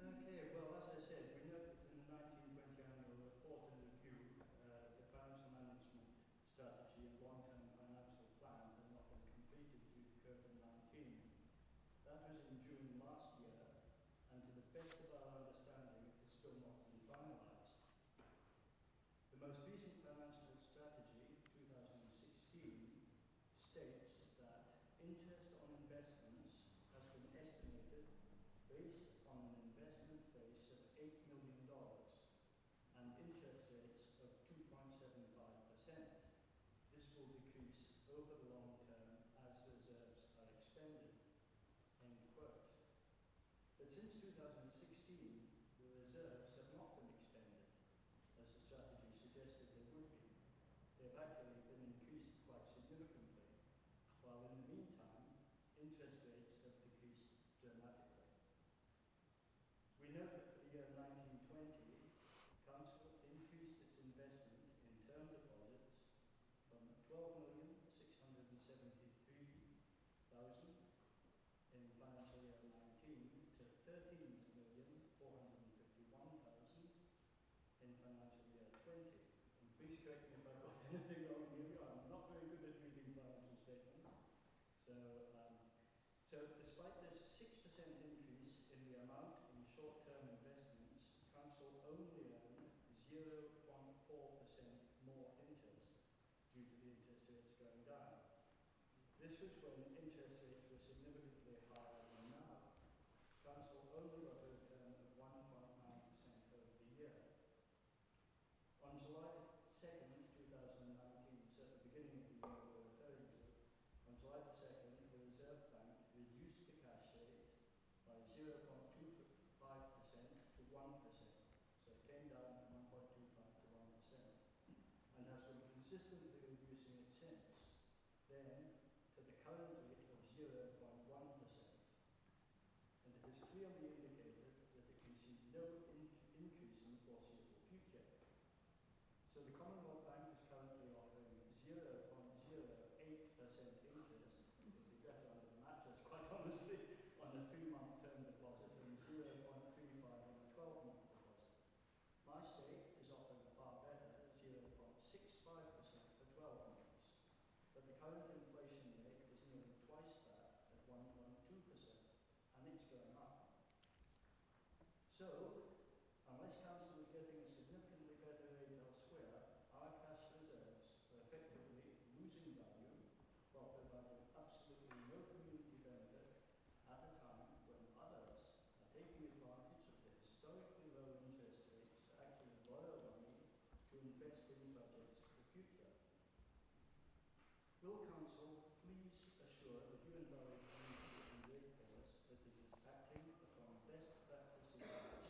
Okay, well, as I said, we note that in the 1920 annual report and review, the financial management strategy and long-term financial plan had not been completed due to COVID-19. That was in June last year, and to the best of our understanding, it has still not been finalised. The most recent financial strategy, 2016, states that interest on investments has been estimated based on an investment base of $8 million and interest rates of 2.75%. This will decrease over the long term as reserves are expended. End quote. But since 2016, the reserves have not been expended, as the strategy suggested they would be. They have actually been increased quite significantly, while in the meantime, interest rates have decreased dramatically. We know that for the year 1920, Council increased its investment in term deposits from 12,673,000 in financial year 19 to 13,451,000 in financial year 20. And please correct me if I've got anything wrong here. I'm not very good at reading financial statements. So despite this 6% increase in the amount in short-term investments, Council only earned 0.4% more interest due to the interest rates going down. This was when interest rates were significantly higher than now. Council only got a return of 1.9% over the year. On July 2nd, 2019, so at the beginning of the year we're referring to, on July the 2nd, the Reserve Bank reduced the cash rate by 0.25% to 1%. So it came down from 1.25 to 1% and has been consistently reducing it since. Then to the current rate of 0.1%. And it has clearly indicated that it can see no increase in the foreseeable future. So the Commonwealth Bank is currently offering 0.08% interest. It would be better under the mattress, quite honestly, on a 3-month term deposit and 0.35 on a 12-month deposit. My state is offering a far better 0.65% for 12 months. But the current inflation rate is nearly twice that at 1.2%, and it's going up. So, unless Council is getting a significantly better rate elsewhere, our cash reserves are effectively losing value while providing absolutely no community benefit at a time when others are taking advantage of the historically low interest rates to actually borrow money to invest in projects for the future. Will Council please assure the Huon Valley community and ratepayers that it is acting upon best practice advice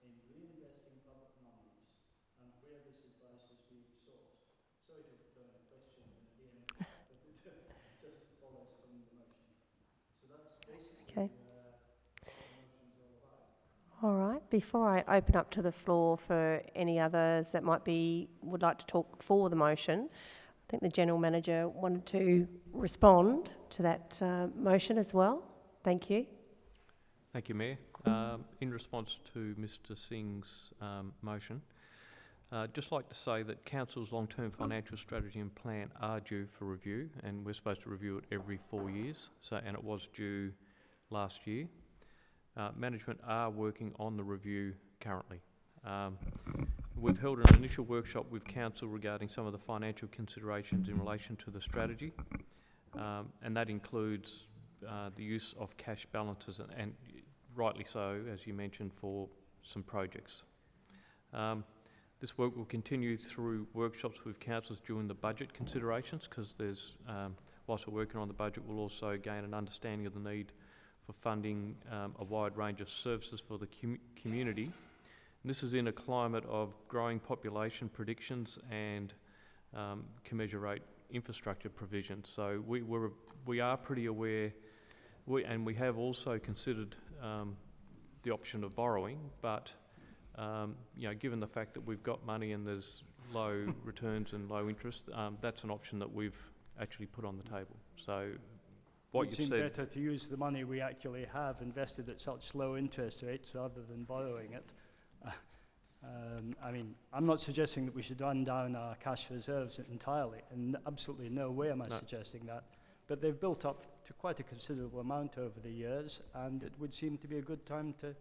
in reinvesting public monies and where this advice is being sourced? Sorry to throw in a question at the end, but it just follows from the motion. So that's basically what the motion's all about. All right. Before I open up to the floor for any others that would like to talk for the motion, I think the General Manager wanted to respond to that motion as well. Thank you. Thank you, Mayor. In response to Mr Singh's motion, I'd just like to say that Council's long-term financial strategy and plan are due for review, and we're supposed to review it every 4 years, and it was due last year. Management are working on the review currently. We've held an initial workshop with Council regarding some of the financial considerations in relation to the strategy, and that includes the use of cash balances, and rightly so, as you mentioned, for some projects. This work will continue through workshops with councillors during the budget considerations, because whilst we're working on the budget, we'll also gain an understanding of the need for funding a wide range of services for the community, This is in a climate of growing population predictions and commensurate infrastructure provision. So we are pretty aware, and we have also considered the option of borrowing, but given the fact that we've got money and there's low returns and low interest, that's an option that we've actually put on the table. So what you've seem said, better to use the money we actually have invested at such low interest rates rather than borrowing it. I mean, I'm not suggesting that we should run down our cash reserves entirely, and absolutely no way am I suggesting that. But they've built up to quite a considerable amount over the years, and it would seem to be a good time to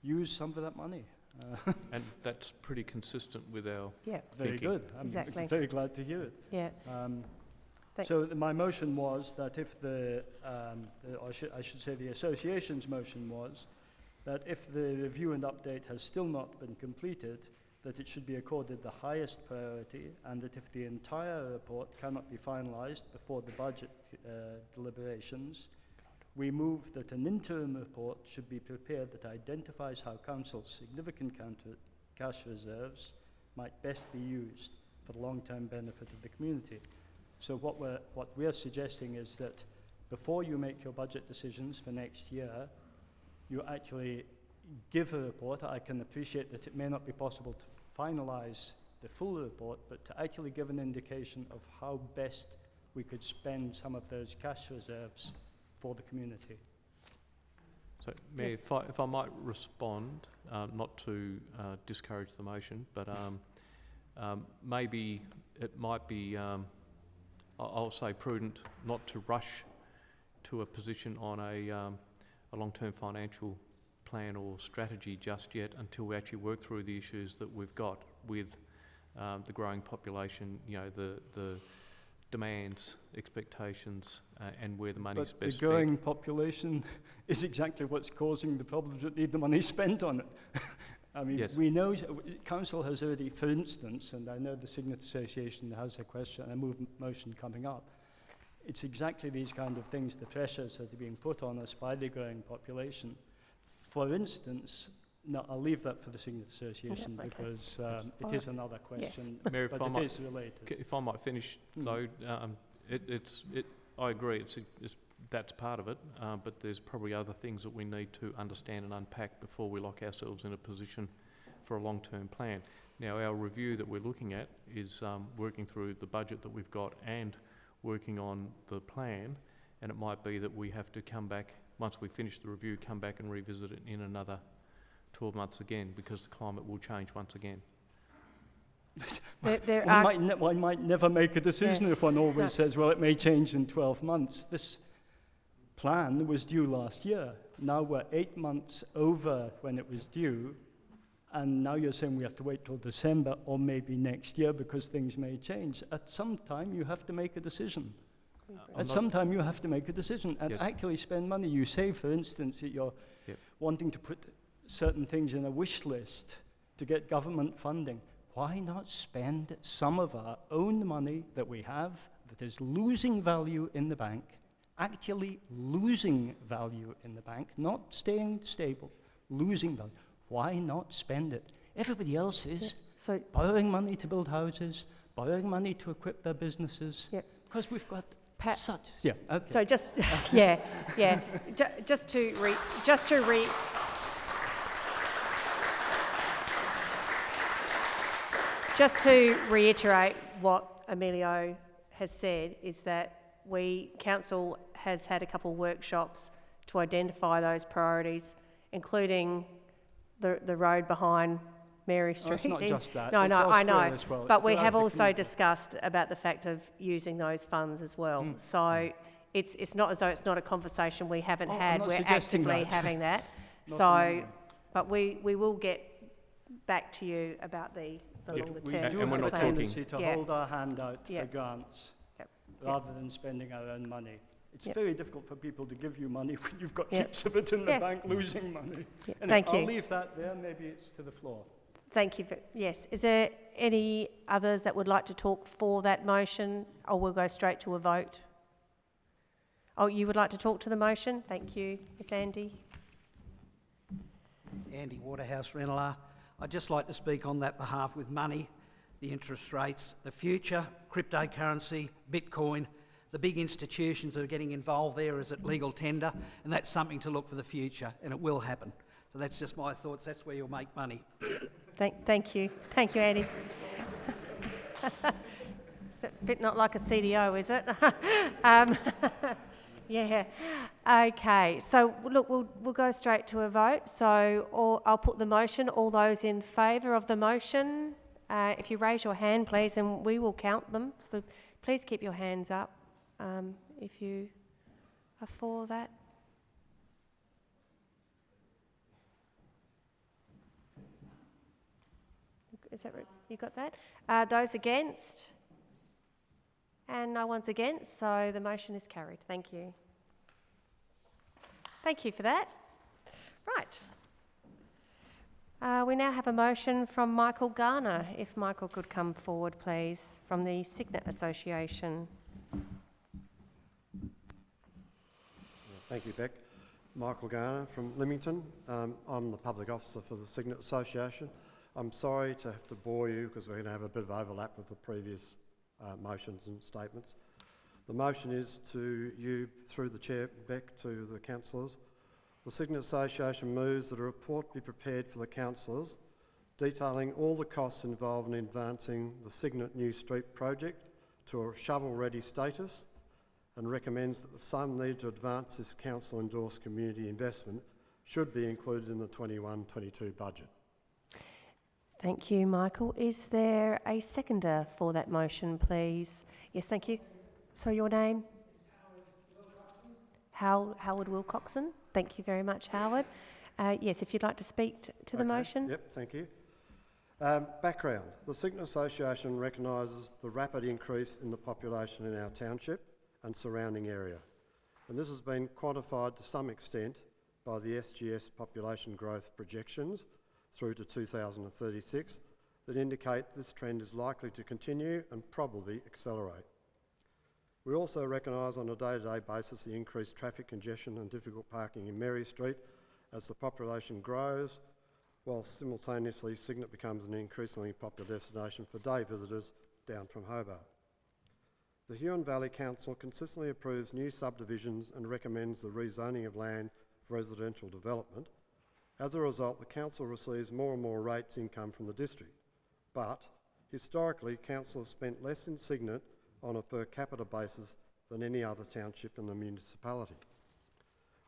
use some of that money. and that's pretty consistent with our Very thinking. good. I'm Exactly. very glad to hear it. Yeah. So my motion was that if I should say the association's motion was that if the review and update has still not been completed, that it should be accorded the highest priority, and that if the entire report cannot be finalised before the budget deliberations, we move that an interim report should be prepared that identifies how Council's significant cash reserves might best be used for the long-term benefit of the community. So what we're suggesting is that before you make your budget decisions for next year, you actually give a report. I can appreciate that it may not be possible to finalise the full report, but to actually give an indication of how best we could spend some of those cash reserves for the community. So, Mayor, if I might respond, not to discourage the motion, but maybe it might be, I'll say prudent not to rush to a position on a long-term financial plan or strategy just yet until we actually work through the issues that we've got with the growing population, the demands, expectations, and where the money's But best the growing population is exactly what's causing the problems that need the money spent on it. I mean, Yes. we know, Council has already, for instance, and I know the Signet Association has a question, a motion coming up, it's exactly these kind of things, the pressures that are being put on us by the growing population. For instance, no, I'll leave that for the Signet Association because it is another question, Mayor, but it is related. If I might finish, though, I agree, that's part of it, but there's probably other things that we need to understand and unpack before we lock ourselves in a position for a long-term plan. Now, our review that we're looking at is working through the budget that we've got and working on the plan, and it might be that we have to come back, once we finish the review, come back and revisit it in another 12 months again, because the climate will change once again. One might never make a decision if one always says, well, it may change in 12 months. This plan was due last year. Now we're 8 months over when it was due, and now you're saying we have to wait till December or maybe next year because things may change. At some time, you have to make a decision. And actually spend money. You say, for instance, that you're wanting to put certain things in a wish list to get government funding. Why not spend some of our own money that we have that is losing value in the bank, actually losing value in the bank, not staying stable, losing value? Why not spend it? Everybody else is borrowing money to build houses, borrowing money to equip their businesses, because we've got such. Yeah. Okay. So just just to reiterate what Emilio has said is that Council has had a couple of workshops to identify those priorities, including the road behind Mary Street. It's not just that. No, I know. As well. But we have also discussed about the fact of using those funds as well. So it's not as though it's not a conversation we haven't had. We're actively having that. But we will get back to you about the longer term. And we're not have a tendency to hold our hand out for grants rather than spending our own money. It's very difficult for people to give you money when you've got heaps of it in the bank losing money. Anyway, Thank you. I'll leave that there. Maybe it's to the floor. Thank you. Yes. Is there any others that would like to talk for that motion, or we'll go straight to a vote? Oh, you would like to talk to the motion? Thank you. It's Andy. Andy Waterhouse, Ranelagh. I'd just like to speak on that behalf with money, the interest rates, the future, cryptocurrency, Bitcoin, the big institutions that are getting involved there is at legal tender, and that's something to look for the future, and it will happen. So that's just my thoughts. That's where you'll make money. Thank you. Thank you, Andy. It's a bit not like a CDO, is it? Yeah. Okay. So look, we'll go straight to a vote. So I'll put the motion. All those in favour of the motion, if you raise your hand, please, and we will count them. So please keep your hands up if you are for that. Is that right? You got that? Those against? And no one's against, so the motion is carried. Thank you. Thank you for that. Right. We now have a motion from Michael Garner. If Michael could come forward, please, from the Signet Association. Thank you, Beck. Michael Garner from Leamington. I'm the Public Officer for the Signet Association. I'm sorry to have to bore you because we're going to have a bit of overlap with the previous motions and statements. The motion is to you, through the Chair, Beck, to the councillors. The Signet Association moves that a report be prepared for the councillors detailing all the costs involved in advancing the Signet New Street project to a shovel-ready status, and recommends that the sum needed to advance this council-endorsed community investment should be included in the 21-22 budget. Thank you, Michael. Is there a seconder for that motion, please? Yes, thank you. So your name? Howard Wilcoxon. Thank you very much, Howard. Yes, if you'd like to speak to the motion. Yep, thank you. Background. The Signet Association recognises the rapid increase in the population in our township and surrounding area, and this has been quantified to some extent by the SGS population growth projections through to 2036 that indicate this trend is likely to continue and probably accelerate. We also recognise on a day-to-day basis the increased traffic congestion and difficult parking in Mary Street as the population grows, while simultaneously Signet becomes an increasingly popular destination for day visitors down from Hobart. The Huon Valley Council consistently approves new subdivisions and recommends the rezoning of land for residential development. As a result, the council receives more and more rates income from the district. But historically, council has spent less in Signet on a per capita basis than any other township in the municipality.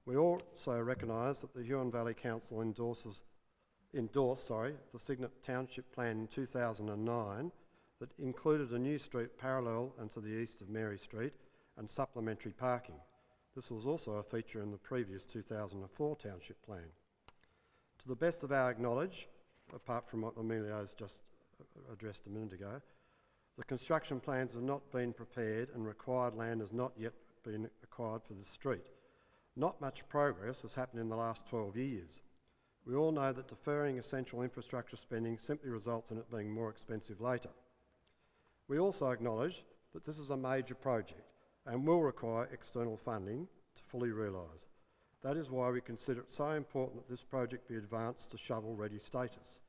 We also recognise that the Huon Valley Council endorsed the Signet Township Plan in 2009 that included a new street parallel and to the east of Mary Street and supplementary parking. This was also a feature in the previous 2004 Township Plan. To the best of our knowledge, apart from what Emilio's just addressed a minute ago, the construction plans have not been prepared and required land has not yet been acquired for the street. Not much progress has happened in the last 12 years. We all know that deferring essential infrastructure spending simply results in it being more expensive later. We also acknowledge that this is a major project and will require external funding to fully realise. That is why we consider it so important that this project be advanced to shovel-ready status.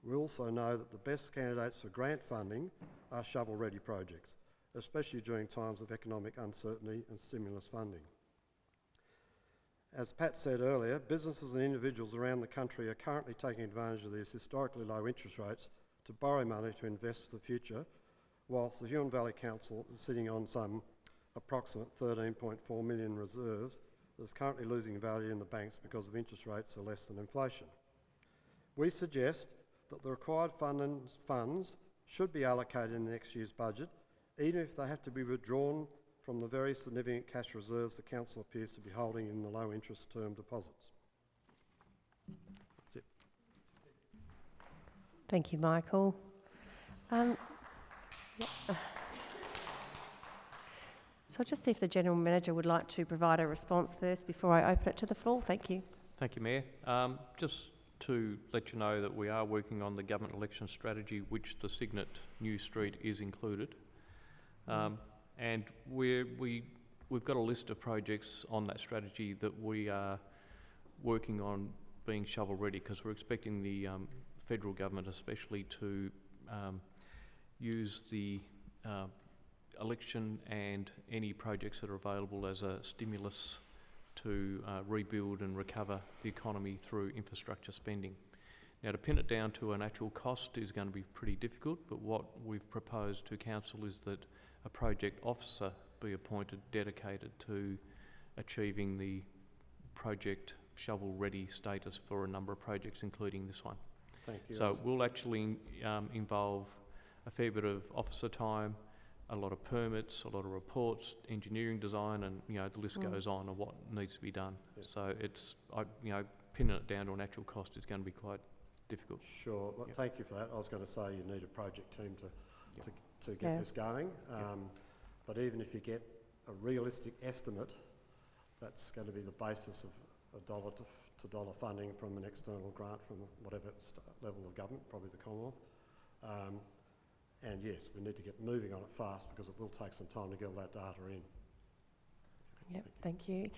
We also know that the best candidates for grant funding are shovel-ready projects, especially during times of economic uncertainty and stimulus funding. As Pat said earlier, businesses and individuals around the country are currently taking advantage of these historically low interest rates to borrow money to invest for the future, whilst the Huon Valley Council is sitting on some approximate 13.4 million reserves that is currently losing value in the banks because of interest rates are less than inflation. We suggest that the required funds should be allocated in next year's budget, even if they have to be withdrawn from the very significant cash reserves the Council appears to be holding in the low interest term deposits. That's it. Thank you, Michael. So I'll just see if the General Manager would like to provide a response first before I open it to the floor. Thank you. Thank you, Mayor. Just to let you know that we are working on the government election strategy, which the Signet New Street is included. And we've got a list of projects on that strategy that we are working on being shovel ready, because we're expecting the federal government especially to use the election and any projects that are available as a stimulus to rebuild and recover the economy through infrastructure spending. Now, to pin it down to an actual cost is going to be pretty difficult, but what we've proposed to council is that a project officer be appointed dedicated to achieving the project shovel-ready status for a number of projects, including this one. Thank you. So it will actually involve a fair bit of officer time, a lot of permits, a lot of reports, engineering design, and the list goes on of what needs to be done. Yeah. So it's pinning it down to an actual cost is going to be quite difficult. Sure. Well, thank you for that. I was going to say you need a project team to get this going. But even if you get a realistic estimate, that's going to be the basis of $1 to dollar funding from an external grant from whatever level of government, probably the Commonwealth. And yes, we need to get moving on it fast because it will take some time to get all that data in. Yep, thank you.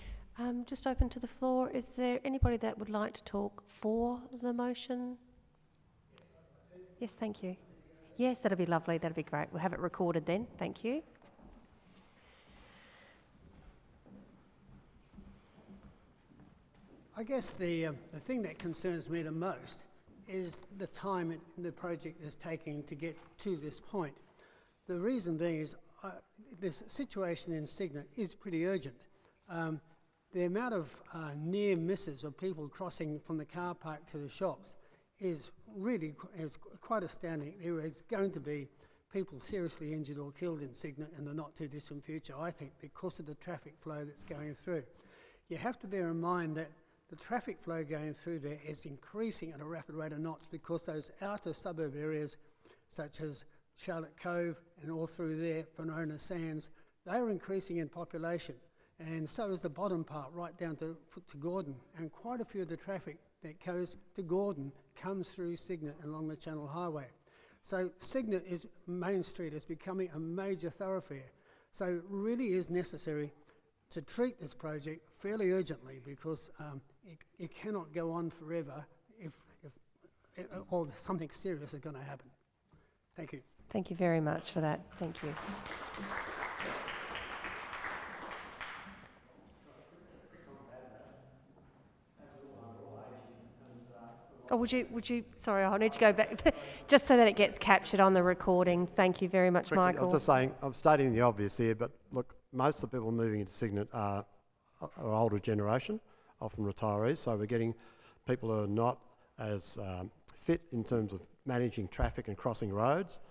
Just open to the floor. Is there anybody that would like to talk for the motion? Yes, thank you. Yes, that'd be lovely. That'd be great. We'll have it recorded then. Thank you. I guess the thing that concerns me the most is the time the project is taking to get to this point. The reason being is this situation in Cygnet is pretty urgent. The amount of near misses of people crossing from the car park to the shops is really quite astounding. There is going to be people seriously injured or killed in Cygnet in the not too distant future, I think, because of the traffic flow that's going through. You have to bear in mind that the traffic flow going through there is increasing at a rapid rate of knots because those outer suburb areas, such as Charlotte Cove and all through there, Venona Sands, they are increasing in population. And so is the bottom part, right down to Gordon. And quite a few of the traffic that goes to Gordon comes through Cygnet along the Channel Highway. So Cygnet Main Street is becoming a major thoroughfare. So it really is necessary to treat this project fairly urgently because it cannot go on forever or something serious is going to happen. Thank you. Thank you very much for that. Thank you. Oh, would you, sorry, I'll need to go back, just so that it gets captured on the recording. Thank you very much, Quickly, Michael. I was just saying, I'm stating the obvious here, but look, most of the people moving into Cygnet are older generation, often retirees, so we're getting people who are not as fit in terms of managing traffic and crossing roads.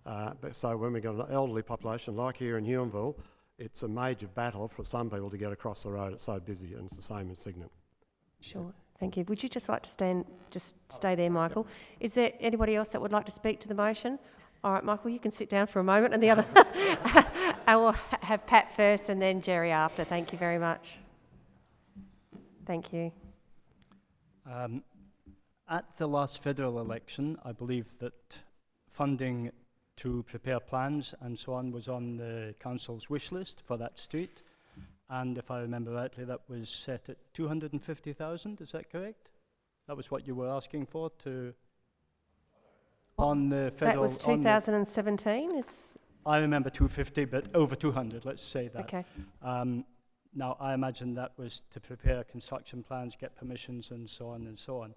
But so when we've got an elderly population, like here in Huonville, it's a major battle for some people to get across the road. It's so busy, and it's the same in Cygnet. Sure, thank you. Would you just like to stay there, Michael? Is there anybody else that would like to speak to the motion? All right, Michael, you can sit down for a moment, and the other, I will have Pat first and then Jerry after. Thank you very much. Thank you. At the last federal election, I believe that funding to prepare plans and so on was on the council's wish list for that street. And if I remember rightly, that was set at 250,000, is that correct? That was what you were asking for on the federal... That was 2017? I remember 250, but over 200, let's say that. Okay. Now, I imagine that was to prepare construction plans, get permissions, and so on and so on.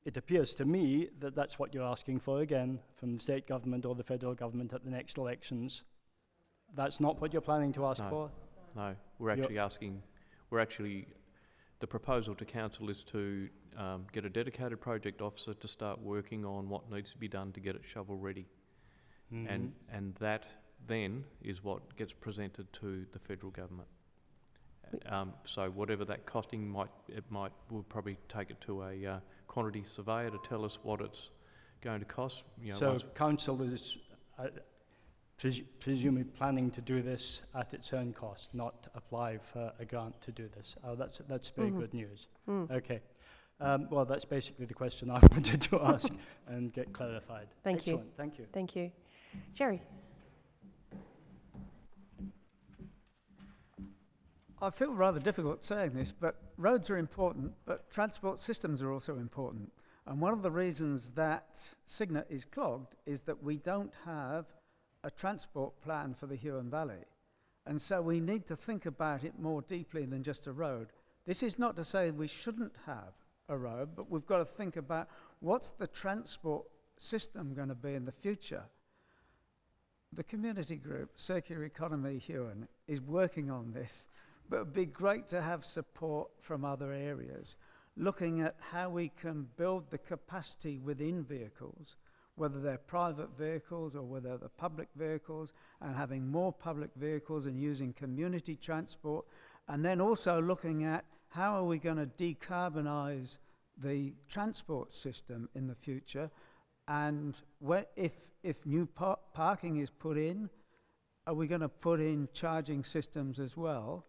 It appears to me that that's what you're asking for again from the state government or the federal government at the next elections. That's not what you're planning to ask for? No, the proposal to council is to get a dedicated project officer to start working on what needs to be done to get it shovel ready. Mm-hmm. And that then is what gets presented to the federal government. So whatever that costing we'll probably take it to a quantity surveyor to tell us what it's going to cost. So council is presumably planning to do this at its own cost, not apply for a grant to do this. Oh, that's very good news. Okay. Well, that's basically the question I wanted to ask and get clarified. Excellent. Thank you. Thank you. Jerry. I feel rather difficult saying this, but roads are important, but transport systems are also important. And one of the reasons that Cygnet is clogged is that we don't have a transport plan for the Huon Valley. And so we need to think about it more deeply than just a road. This is not to say we shouldn't have a road, but we've got to think about what's the transport system going to be in the future. The community group, Circular Economy Huon, is working on this, but it'd be great to have support from other areas, looking at how we can build the capacity within vehicles, whether they're private vehicles or whether they're public vehicles, and having more public vehicles and using community transport, and then also looking at how are we going to decarbonise the transport system in the future, and if new parking is put in, are we going to put in charging systems as well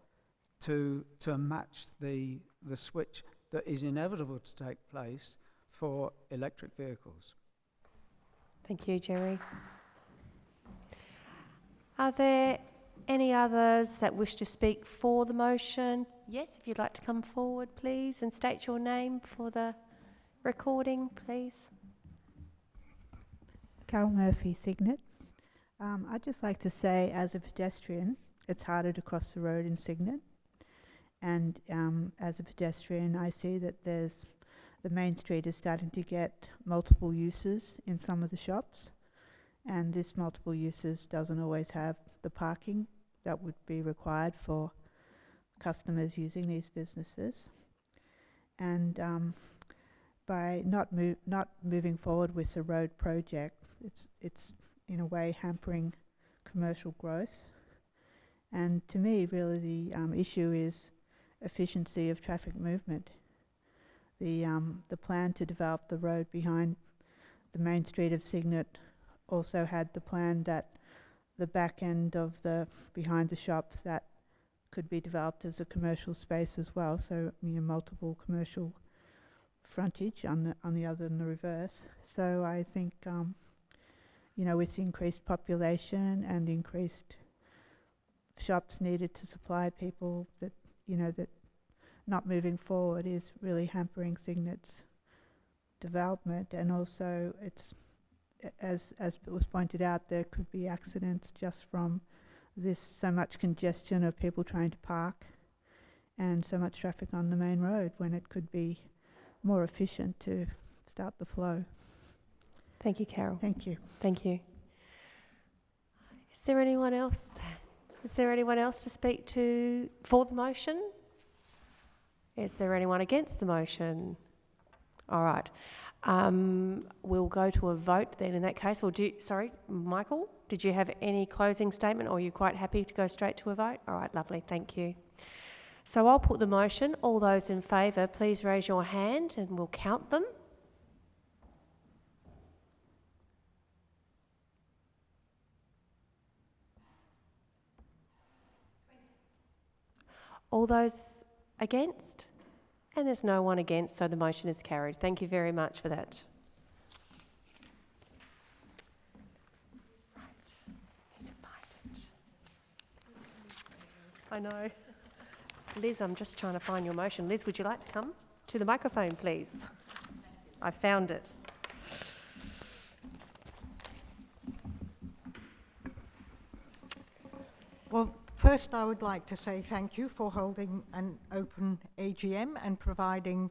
to match the switch that is inevitable to take place for electric vehicles? Thank you, Jerry. Are there any others that wish to speak for the motion? Yes, if you'd like to come forward, please, and state your name for the recording, please. Carol Murphy, Cygnet. I'd just like to say, as a pedestrian, it's harder to cross the road in Cygnet. And as a pedestrian, I see that the main street is starting to get multiple uses in some of the shops. And this multiple uses doesn't always have the parking that would be required for customers using these businesses. And by not moving forward with the road project, it's in a way hampering commercial growth. And to me, really, the issue is efficiency of traffic movement. The plan to develop the road behind the main street of Cygnet also had the plan that the back end of behind the shops that could be developed as a commercial space as well. So multiple commercial frontage on the other and the reverse. So I think with the increased population and the increased shops needed to supply people, that that not moving forward is really hampering Cygnet's development. And also, it's as it was pointed out, there could be accidents just from this so much congestion of people trying to park and so much traffic on the main road, when it could be more efficient to start the flow. Thank you, Carol. Thank you. Thank you. Is there anyone else? Is there anyone else to speak to for the motion? Is there anyone against the motion? All right. We'll go to a vote then in that case. Or sorry, Michael, did you have any closing statement, or are you quite happy to go straight to a vote? All right, lovely, thank you. So I'll put the motion. All those in favour, please raise your hand and we'll count them. All those against? And there's no one against, so the motion is carried. Thank you very much for that. Right, need to find it. I know. Liz, I'm just trying to find your motion. Liz, would you like to come to the microphone, please? I found it. Well, first I would like to say thank you for holding an open AGM and providing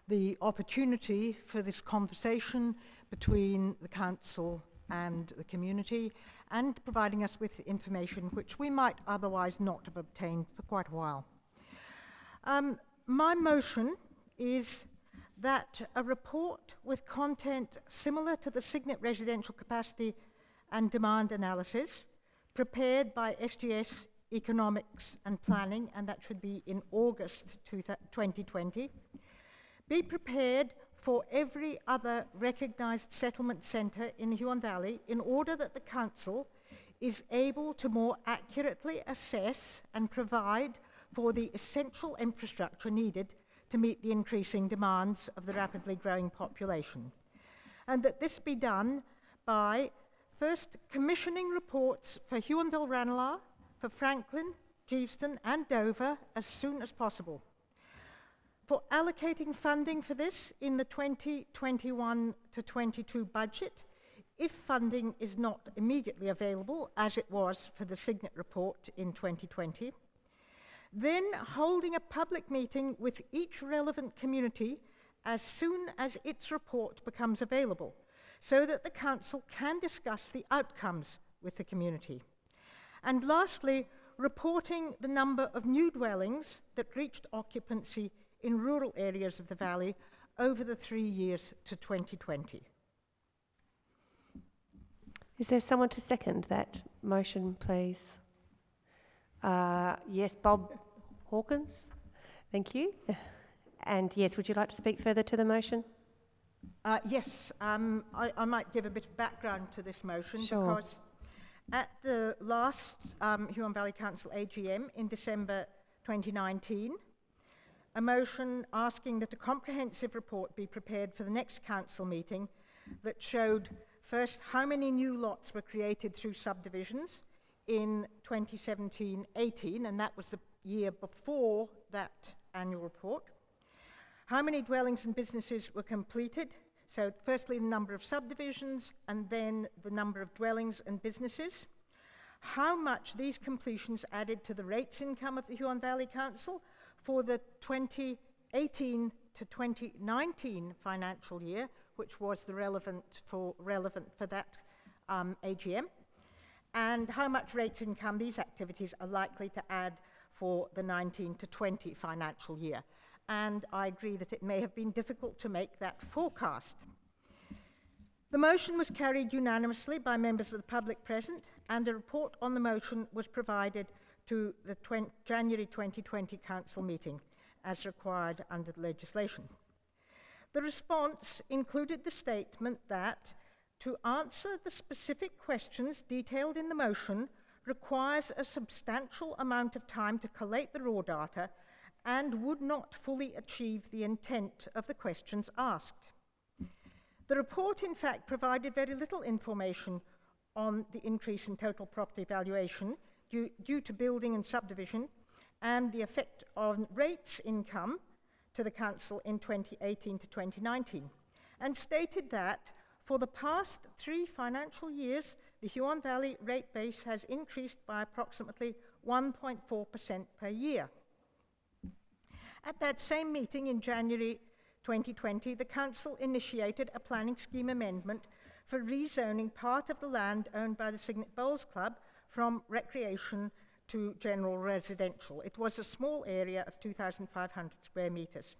the opportunity for this conversation between the council and the community, and providing us with information which we might otherwise not have obtained for quite a while. My motion is that a report with content similar to the Cygnet residential capacity and demand analysis prepared by SGS Economics and Planning, and that should be in August 2020, be prepared for every other recognised settlement centre in the Huon Valley, in order that the council is able to more accurately assess and provide for the essential infrastructure needed to meet the increasing demands of the rapidly growing population. And that this be done by first commissioning reports for Huonville, Ranelagh, for Franklin, Geeveston and Dover as soon as possible. for allocating funding for this in the 2021 to 22 budget, if funding is not immediately available, as it was for the Signet report in 2020, then holding a public meeting with each relevant community as soon as its report becomes available, so that the Council can discuss the outcomes with the community. And lastly, reporting the number of new dwellings that reached occupancy in rural areas of the valley over the 3 years to 2020. Is there someone to second that motion, please? Yes, Bob Hawkins. Thank you. And yes, would you like to speak further to the motion? Yes, I might give a bit of background to this motion. Sure. Because at the last Huon Valley Council AGM in December 2019, a motion asking that a comprehensive report be prepared for the next council meeting that showed first how many new lots were created through subdivisions in 2017-18, and that was the year before that annual report. How many dwellings and businesses were completed? So firstly, the number of subdivisions, and then the number of dwellings and businesses. How much these completions added to the rates income of the Huon Valley Council for the 2018 to 2019 financial year, which was the relevant for that AGM, and how much rates income these activities are likely to add for the 19 to 20 financial year. And I agree that it may have been difficult to make that forecast. The motion was carried unanimously by members of the public present, and a report on the motion was provided to the January 2020 council meeting, as required under the legislation. The response included the statement that to answer the specific questions detailed in the motion requires a substantial amount of time to collate the raw data and would not fully achieve the intent of the questions asked. The report, in fact, provided very little information on the increase in total property valuation due to building and subdivision and the effect on rates income to the council in 2018 to 2019, and stated that for the past 3 financial years, the Huon Valley rate base has increased by approximately 1.4% per year. At that same meeting in January 2020, the council initiated a planning scheme amendment for rezoning part of the land owned by the Signet Bowls Club from recreation to general residential. It was a small area of 2,500 square metres.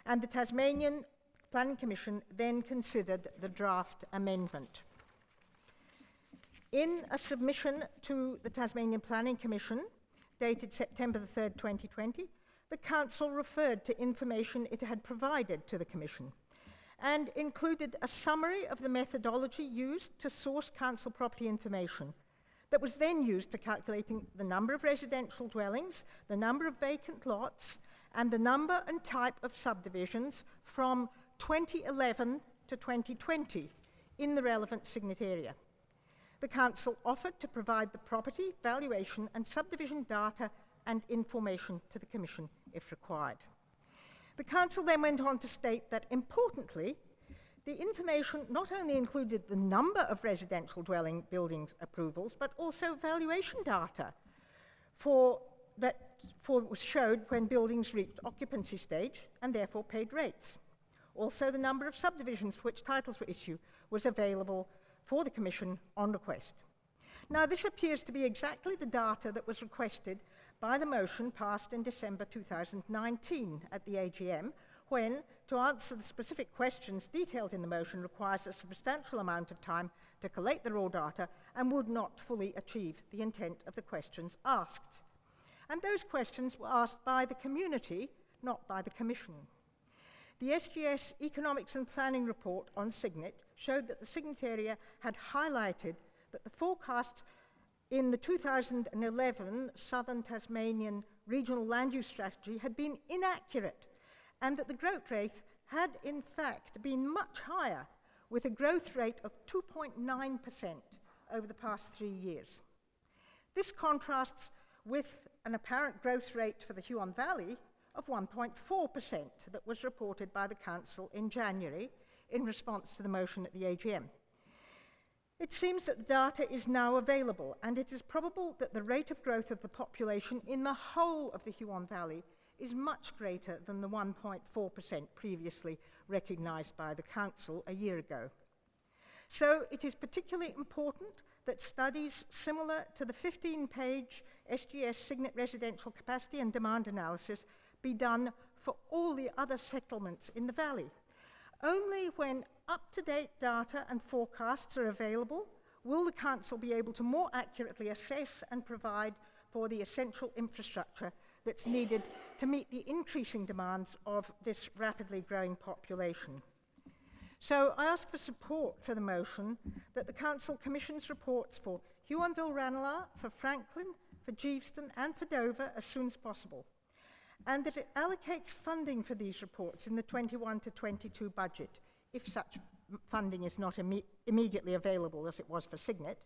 And the Tasmanian Planning Commission then considered the draft amendment. In a submission to the Tasmanian Planning Commission, dated September the 3rd, 2020, the council referred to information it had provided to the Commission and included a summary of the methodology used to source council property information that was then used for calculating the number of residential dwellings, the number of vacant lots, and the number and type of subdivisions from 2011 to 2020 in the relevant Signet area. The council offered to provide the property, valuation, and subdivision data and information to the Commission if required. The council then went on to state that, importantly, the information not only included the number of residential dwelling buildings approvals, but also valuation data for what was showed when buildings reached occupancy stage and therefore paid rates. Also, the number of subdivisions for which titles were issued was available for the Commission on request. Now, this appears to be exactly the data that was requested by the motion passed in December 2019 at the AGM, when, to answer the specific questions detailed in the motion, requires a substantial amount of time to collate the raw data and would not fully achieve the intent of the questions asked. And those questions were asked by the community, not by the Commission. The SGS Economics and Planning report on Signet showed that the Signet area had highlighted that the forecasts in the 2011 Southern Tasmanian Regional Land Use Strategy had been inaccurate, and that the growth rate had in fact been much higher, with a growth rate of 2.9% over the past 3 years. This contrasts with an apparent growth rate for the Huon Valley of 1.4% that was reported by the Council in January in response to the motion at the AGM. It seems that the data is now available, and it is probable that the rate of growth of the population in the whole of the Huon Valley is much greater than the 1.4% previously recognised by the Council a year ago. So it is particularly important that studies similar to the 15-page SGS Signet residential capacity and demand analysis be done for all the other settlements in the valley. Only when up-to-date data and forecasts are available will the Council be able to more accurately assess and provide for the essential infrastructure that's needed to meet the increasing demands of this rapidly growing population. So I ask for support for the motion that the Council commissions reports for Huonville, Ranelagh, for Franklin, for Geeveston and for Dover as soon as possible, and that it allocates funding for these reports in the 21 to 22 budget, if such funding is not immediately available as it was for Signet,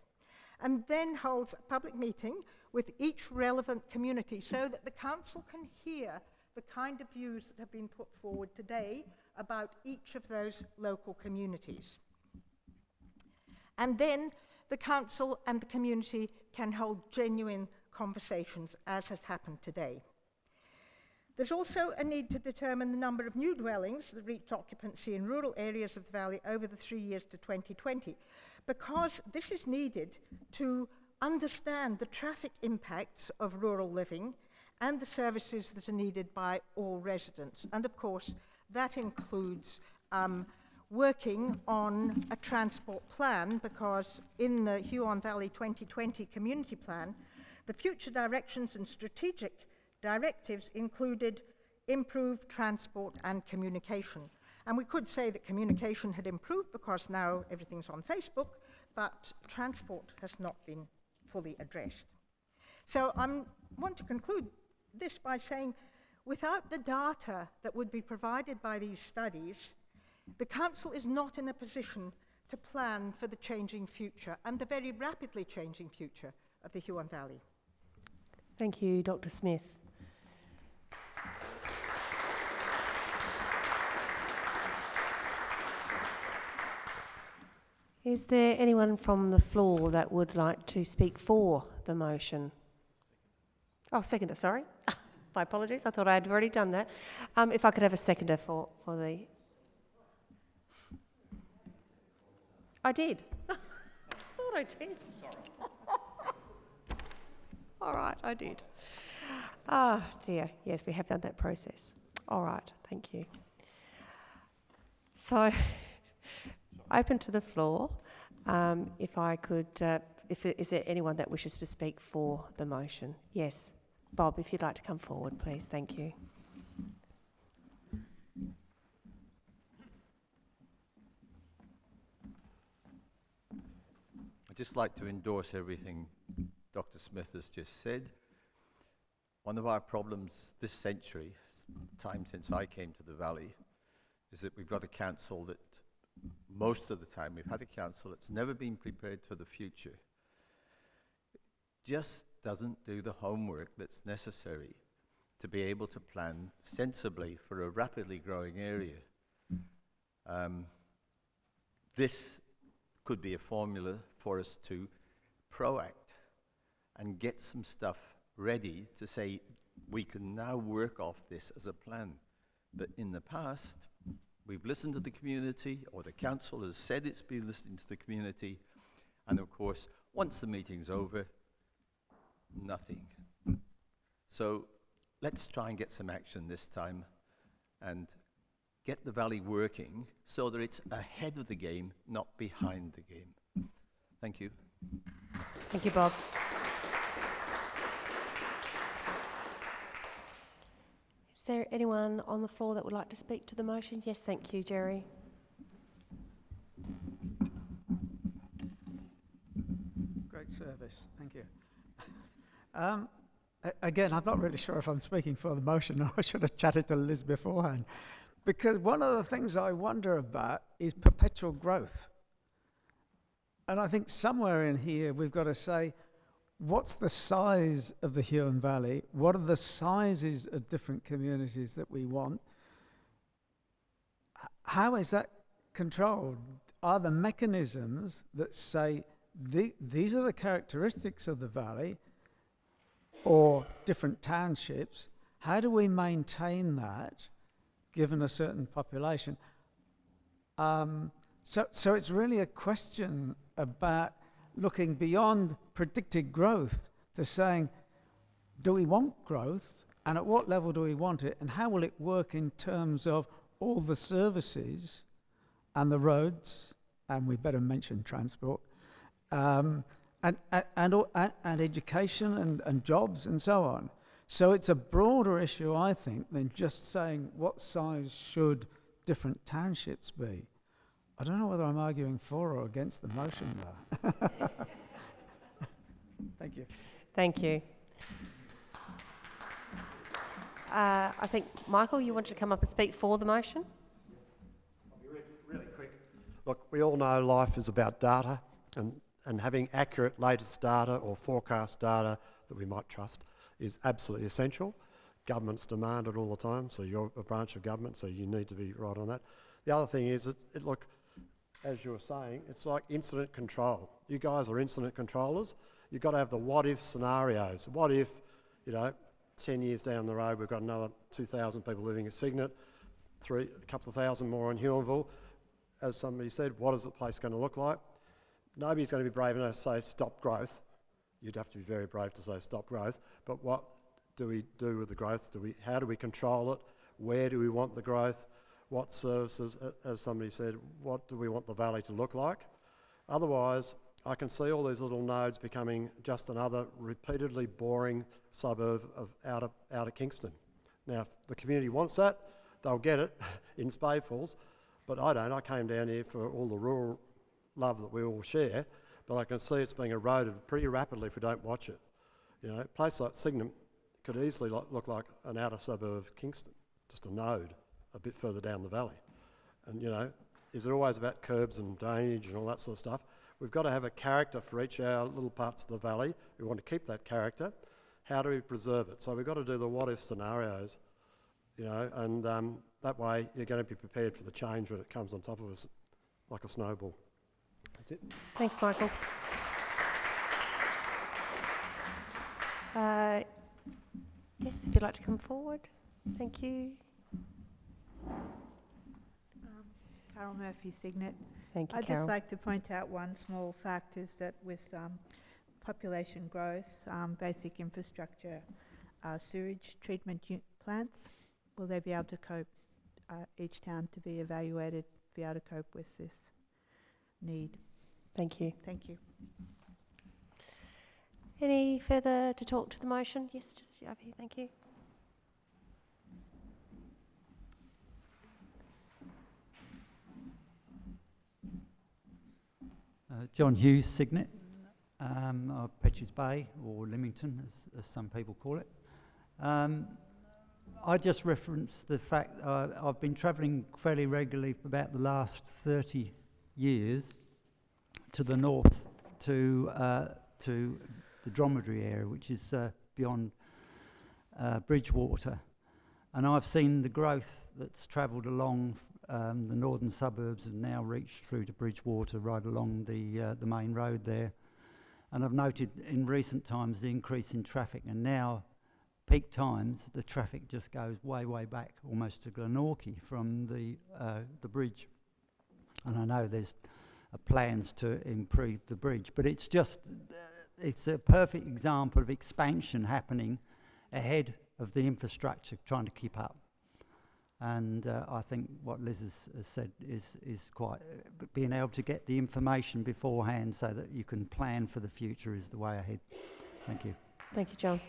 and then holds a public meeting with each relevant community so that the Council can hear the kind of views that have been put forward today about each of those local communities. And then the Council and the community can hold genuine conversations, as has happened today. There's also a need to determine the number of new dwellings that reach occupancy in rural areas of the valley over the 3 years to 2020, because this is needed to understand the traffic impacts of rural living and the services that are needed by all residents. And of course, that includes working on a transport plan, because in the Huon Valley 2020 community plan, the future directions and strategic directives included improved transport and communication. And we could say that communication had improved because now everything's on Facebook, but transport has not been fully addressed. So I want to conclude this by saying, without the data that would be provided by these studies, the Council is not in a position to plan for the changing future and the very rapidly changing future of the Huon Valley. Thank you, Dr. Smith. Is there anyone from the floor that would like to speak for the motion? Oh, seconder, sorry. My apologies, I thought I had already done that. If I could have a seconder for the... I did. I thought I did. Sorry. All right, I did. Ah, dear. Yes, we have done that process. All right, thank you. So, open to the floor. If I could, is there anyone that wishes to speak for the motion? Yes. Bob, if you'd like to come forward, please. Thank you. I'd just like to endorse everything Dr. Smith has just said. One of our problems this century, time since I came to the Valley, is that we've got a council that most of the time we've had a council that's never been prepared for the future. It just doesn't do the homework that's necessary to be able to plan sensibly for a rapidly growing area. This could be a formula for us to proact and get some stuff ready to say we can now work off this as a plan. But in the past, we've listened to the community, or the council has said it's been listening to the community, and of course, once the meeting's over, nothing. So let's try and get some action this time and get the Valley working so that it's ahead of the game, not behind the game. Thank you. Thank you, Bob. Is there anyone on the floor that would like to speak to the motion? Yes, thank you, Jerry. Great service, thank you. Again, I'm not really sure if I'm speaking for the motion, or I should have chatted to Liz beforehand. Because one of the things I wonder about is perpetual growth. And I think somewhere in here we've got to say, what's the size of the Huon Valley? What are the sizes of different communities that we want? How is that controlled? Are there mechanisms that say these are the characteristics of the valley or different townships? How do we maintain that given a certain population? So it's really a question about looking beyond predicted growth to saying, do we want growth, and at what level do we want it, and how will it work in terms of all the services and the roads, and we better mention transport, and education and jobs and so on. So it's a broader issue, I think, than just saying what size should different townships be. I don't know whether I'm arguing for or against the motion, though. Thank you. Thank you. I think, Michael, you wanted to come up and speak for the motion? I'll be really quick. Look, we all know life is about data, and having accurate latest data or forecast data that we might trust is absolutely essential. Governments demand it all the time, so you're a branch of government, so you need to be right on that. The other thing is that look, as you were saying, it's like incident control. You guys are incident controllers. You've got to have the what-if scenarios. What if, 10 years down the road, we've got another 2,000 people living in Cygnet, a couple of thousand more in Huonville. As somebody said, what is the place going to look like? Nobody's going to be brave enough to say stop growth. You'd have to be very brave to say stop growth. But what do we do with the growth? How do we control it? Where do we want the growth? What services, as somebody said, what do we want the valley to look like? Otherwise, I can see all these little nodes becoming just another repeatedly boring suburb of outer Kingston. Now, if the community wants that, they'll get it in Spey Falls, but I don't. I came down here for all the rural love that we all share, but I can see it's being eroded pretty rapidly if we don't watch it. A place like Cygnet could easily look like an outer suburb of Kingston, just a node a bit further down the valley. And, is it always about curbs and drainage and all that sort of stuff? We've got to have a character for each of our little parts of the valley. We want to keep that character. How do we preserve it? So we've got to do the what-if scenarios, and that way you're going to be prepared for the change when it comes on top of us like a snowball. That's it. Thanks, Michael. Yes, if you'd like to come forward. Thank you. Carol Murphy, Cygnet. Thank you, I'd Carol. just like to point out one small fact is that with population growth, basic infrastructure, sewage treatment plants, will they be able to cope, each town to be evaluated, be able to cope with this need? Thank you. Thank you. Any further to talk to the motion? Yes, just over here. Thank you. John Hughes, Cygnet, Petches Bay, or Leamington, as some people call it. I just referenced the fact I've been travelling fairly regularly for about the last 30 years to the north to the Dromedary area, which is beyond Bridgewater. And I've seen the growth that's travelled along the northern suburbs and now reached through to Bridgewater, right along the main road there. And I've noted in recent times the increase in traffic, and now peak times the traffic just goes way, way back, almost to Glenorchy from the bridge. And I know there's plans to improve the bridge, but it's just it's a perfect example of expansion happening ahead of the infrastructure trying to keep up. And I think what Liz has said is quite being able to get the information beforehand so that you can plan for the future is the way ahead. Thank you. Thank you, John.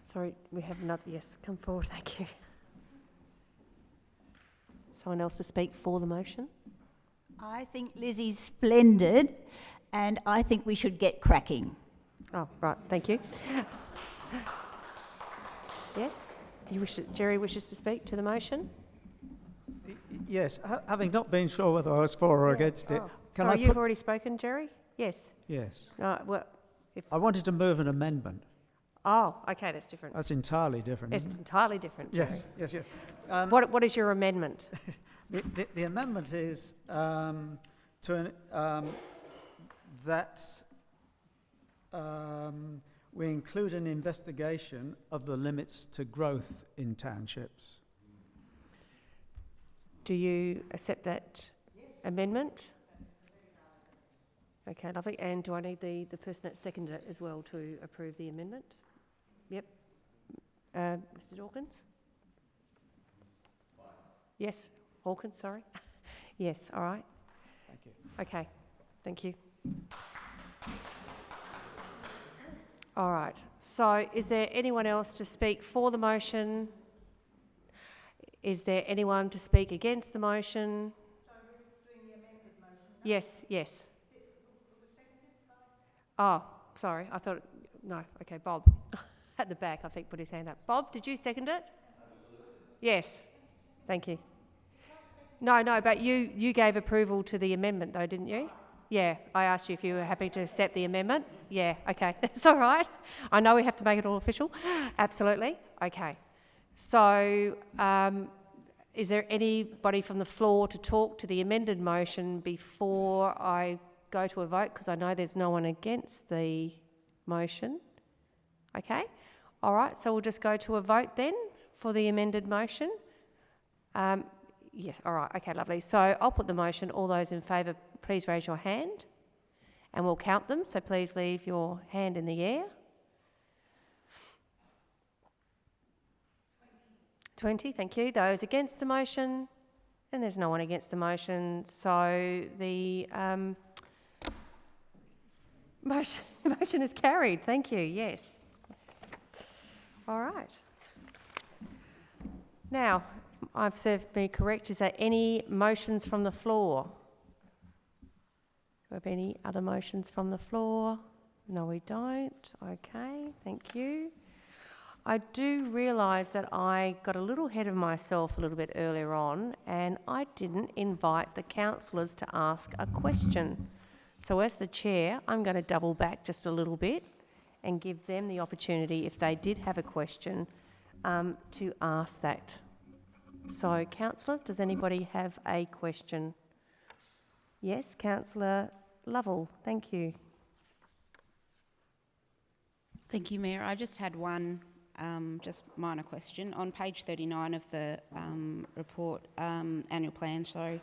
Sorry, we have another. Yes, come forward. Thank you. Someone else to speak for the motion? I think Lizzie's splendid, and I think we should get cracking. Oh, right. Thank you. Yes? Jerry wishes to speak to the motion? Yes, having not been sure whether I was for or against it, can Sorry, I you've put... already spoken, Jerry? Yes. Yes. Well, I wanted to move an amendment. oh, okay, that's different. That's entirely different, It's isn't it? entirely different, Jerry. Yes. What is your amendment? The amendment is that we include an investigation of the limits to growth in townships. Do you accept that amendment? Okay, lovely. And do I need the person that seconded it as well to approve the amendment? Yep. Mr. Dawkins? Yes, Hawkins, sorry. Yes, all right. Thank you. Okay, thank you. All right, so is there anyone else to speak for the motion? Is there anyone to speak against the motion? So we're doing the amended motion now? Yes. It was seconded by? Oh, sorry, I thought, no, okay, Bob. At the back, I think, put his hand up. Bob, did you second it? Absolutely. Yes, thank you. No, but you gave approval to the amendment though, didn't you? Yeah, I asked you if you were happy to accept the amendment. Yeah, okay, that's all right. I know we have to make it all official. Absolutely, okay. So, is there anybody from the floor to talk to the amended motion before I go to a vote? Because I know there's no one against the motion. Okay, all right, so we'll just go to a vote then for the amended motion. Yes, all right, okay, lovely. So I'll put the motion. All those in favour, please raise your hand and we'll count them. So please leave your hand in the air. 20, thank you. Those against the motion? And there's no one against the motion. So the motion is carried. Thank you, yes. All right. Now, I've served me correct. Is there any motions from the floor? Do we have any other motions from the floor? No, we don't. Okay, thank you. I do realise that I got a little ahead of myself a little bit earlier on and I didn't invite the councillors to ask a question. So as the chair, I'm going to double back just a little bit and give them the opportunity, if they did have a question, to ask that. So, councillors, does anybody have a question? Yes, Councillor Lovell, thank you. Thank you, Mayor. I just had one just minor question. On page 39 of the report, annual plan, sorry,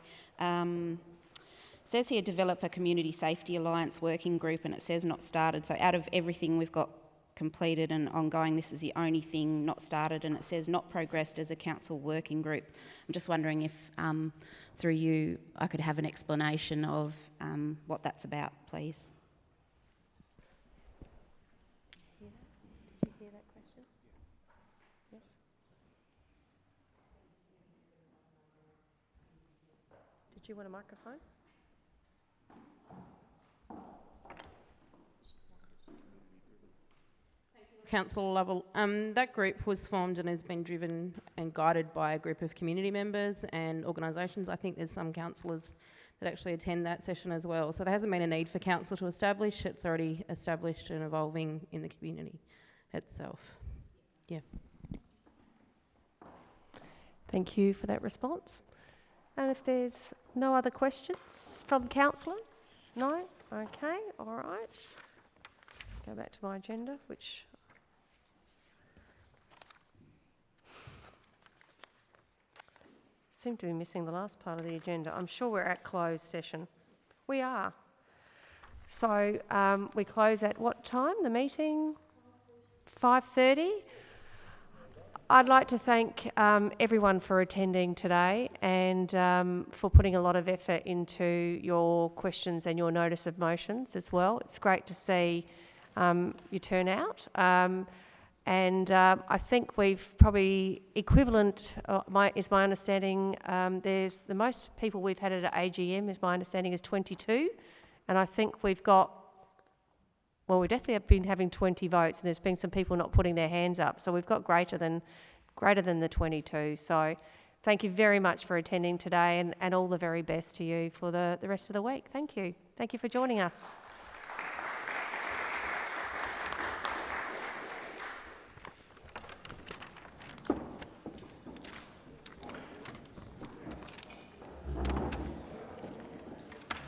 says here develop a community safety alliance working group, and it says not started. So out of everything we've got completed and ongoing, this is the only thing not started, and it says not progressed as a council working group. I'm just wondering if through you I could have an explanation of what that's about, please. Did you hear that question? Yes. Did you want a microphone? Council level, that group was formed and has been driven and guided by a group of community members and organisations. I think there's some councillors that actually attend that session as well. So there hasn't been a need for council to establish. It's already established and evolving in the community itself. Yeah. Thank you for that response. And if there's no other questions from councillors? No? Okay, all right. Let's go back to my agenda, which... seem to be missing the last part of the agenda. I'm sure we're at closed session. We are. So we close at what time, the meeting? 5:30. I'd like to thank everyone for attending today and for putting a lot of effort into your questions and your notice of motions as well. It's great to see you turn out. And I think we've probably equivalent, is my understanding, there's the most people we've had at an AGM, is my understanding, is 22. And I think we've got, well, we definitely have been having 20 votes, and there's been some people not putting their hands up. So we've got greater than the 22. So thank you very much for attending today, and all the very best to you for the rest of the week. Thank you. Thank you for joining us.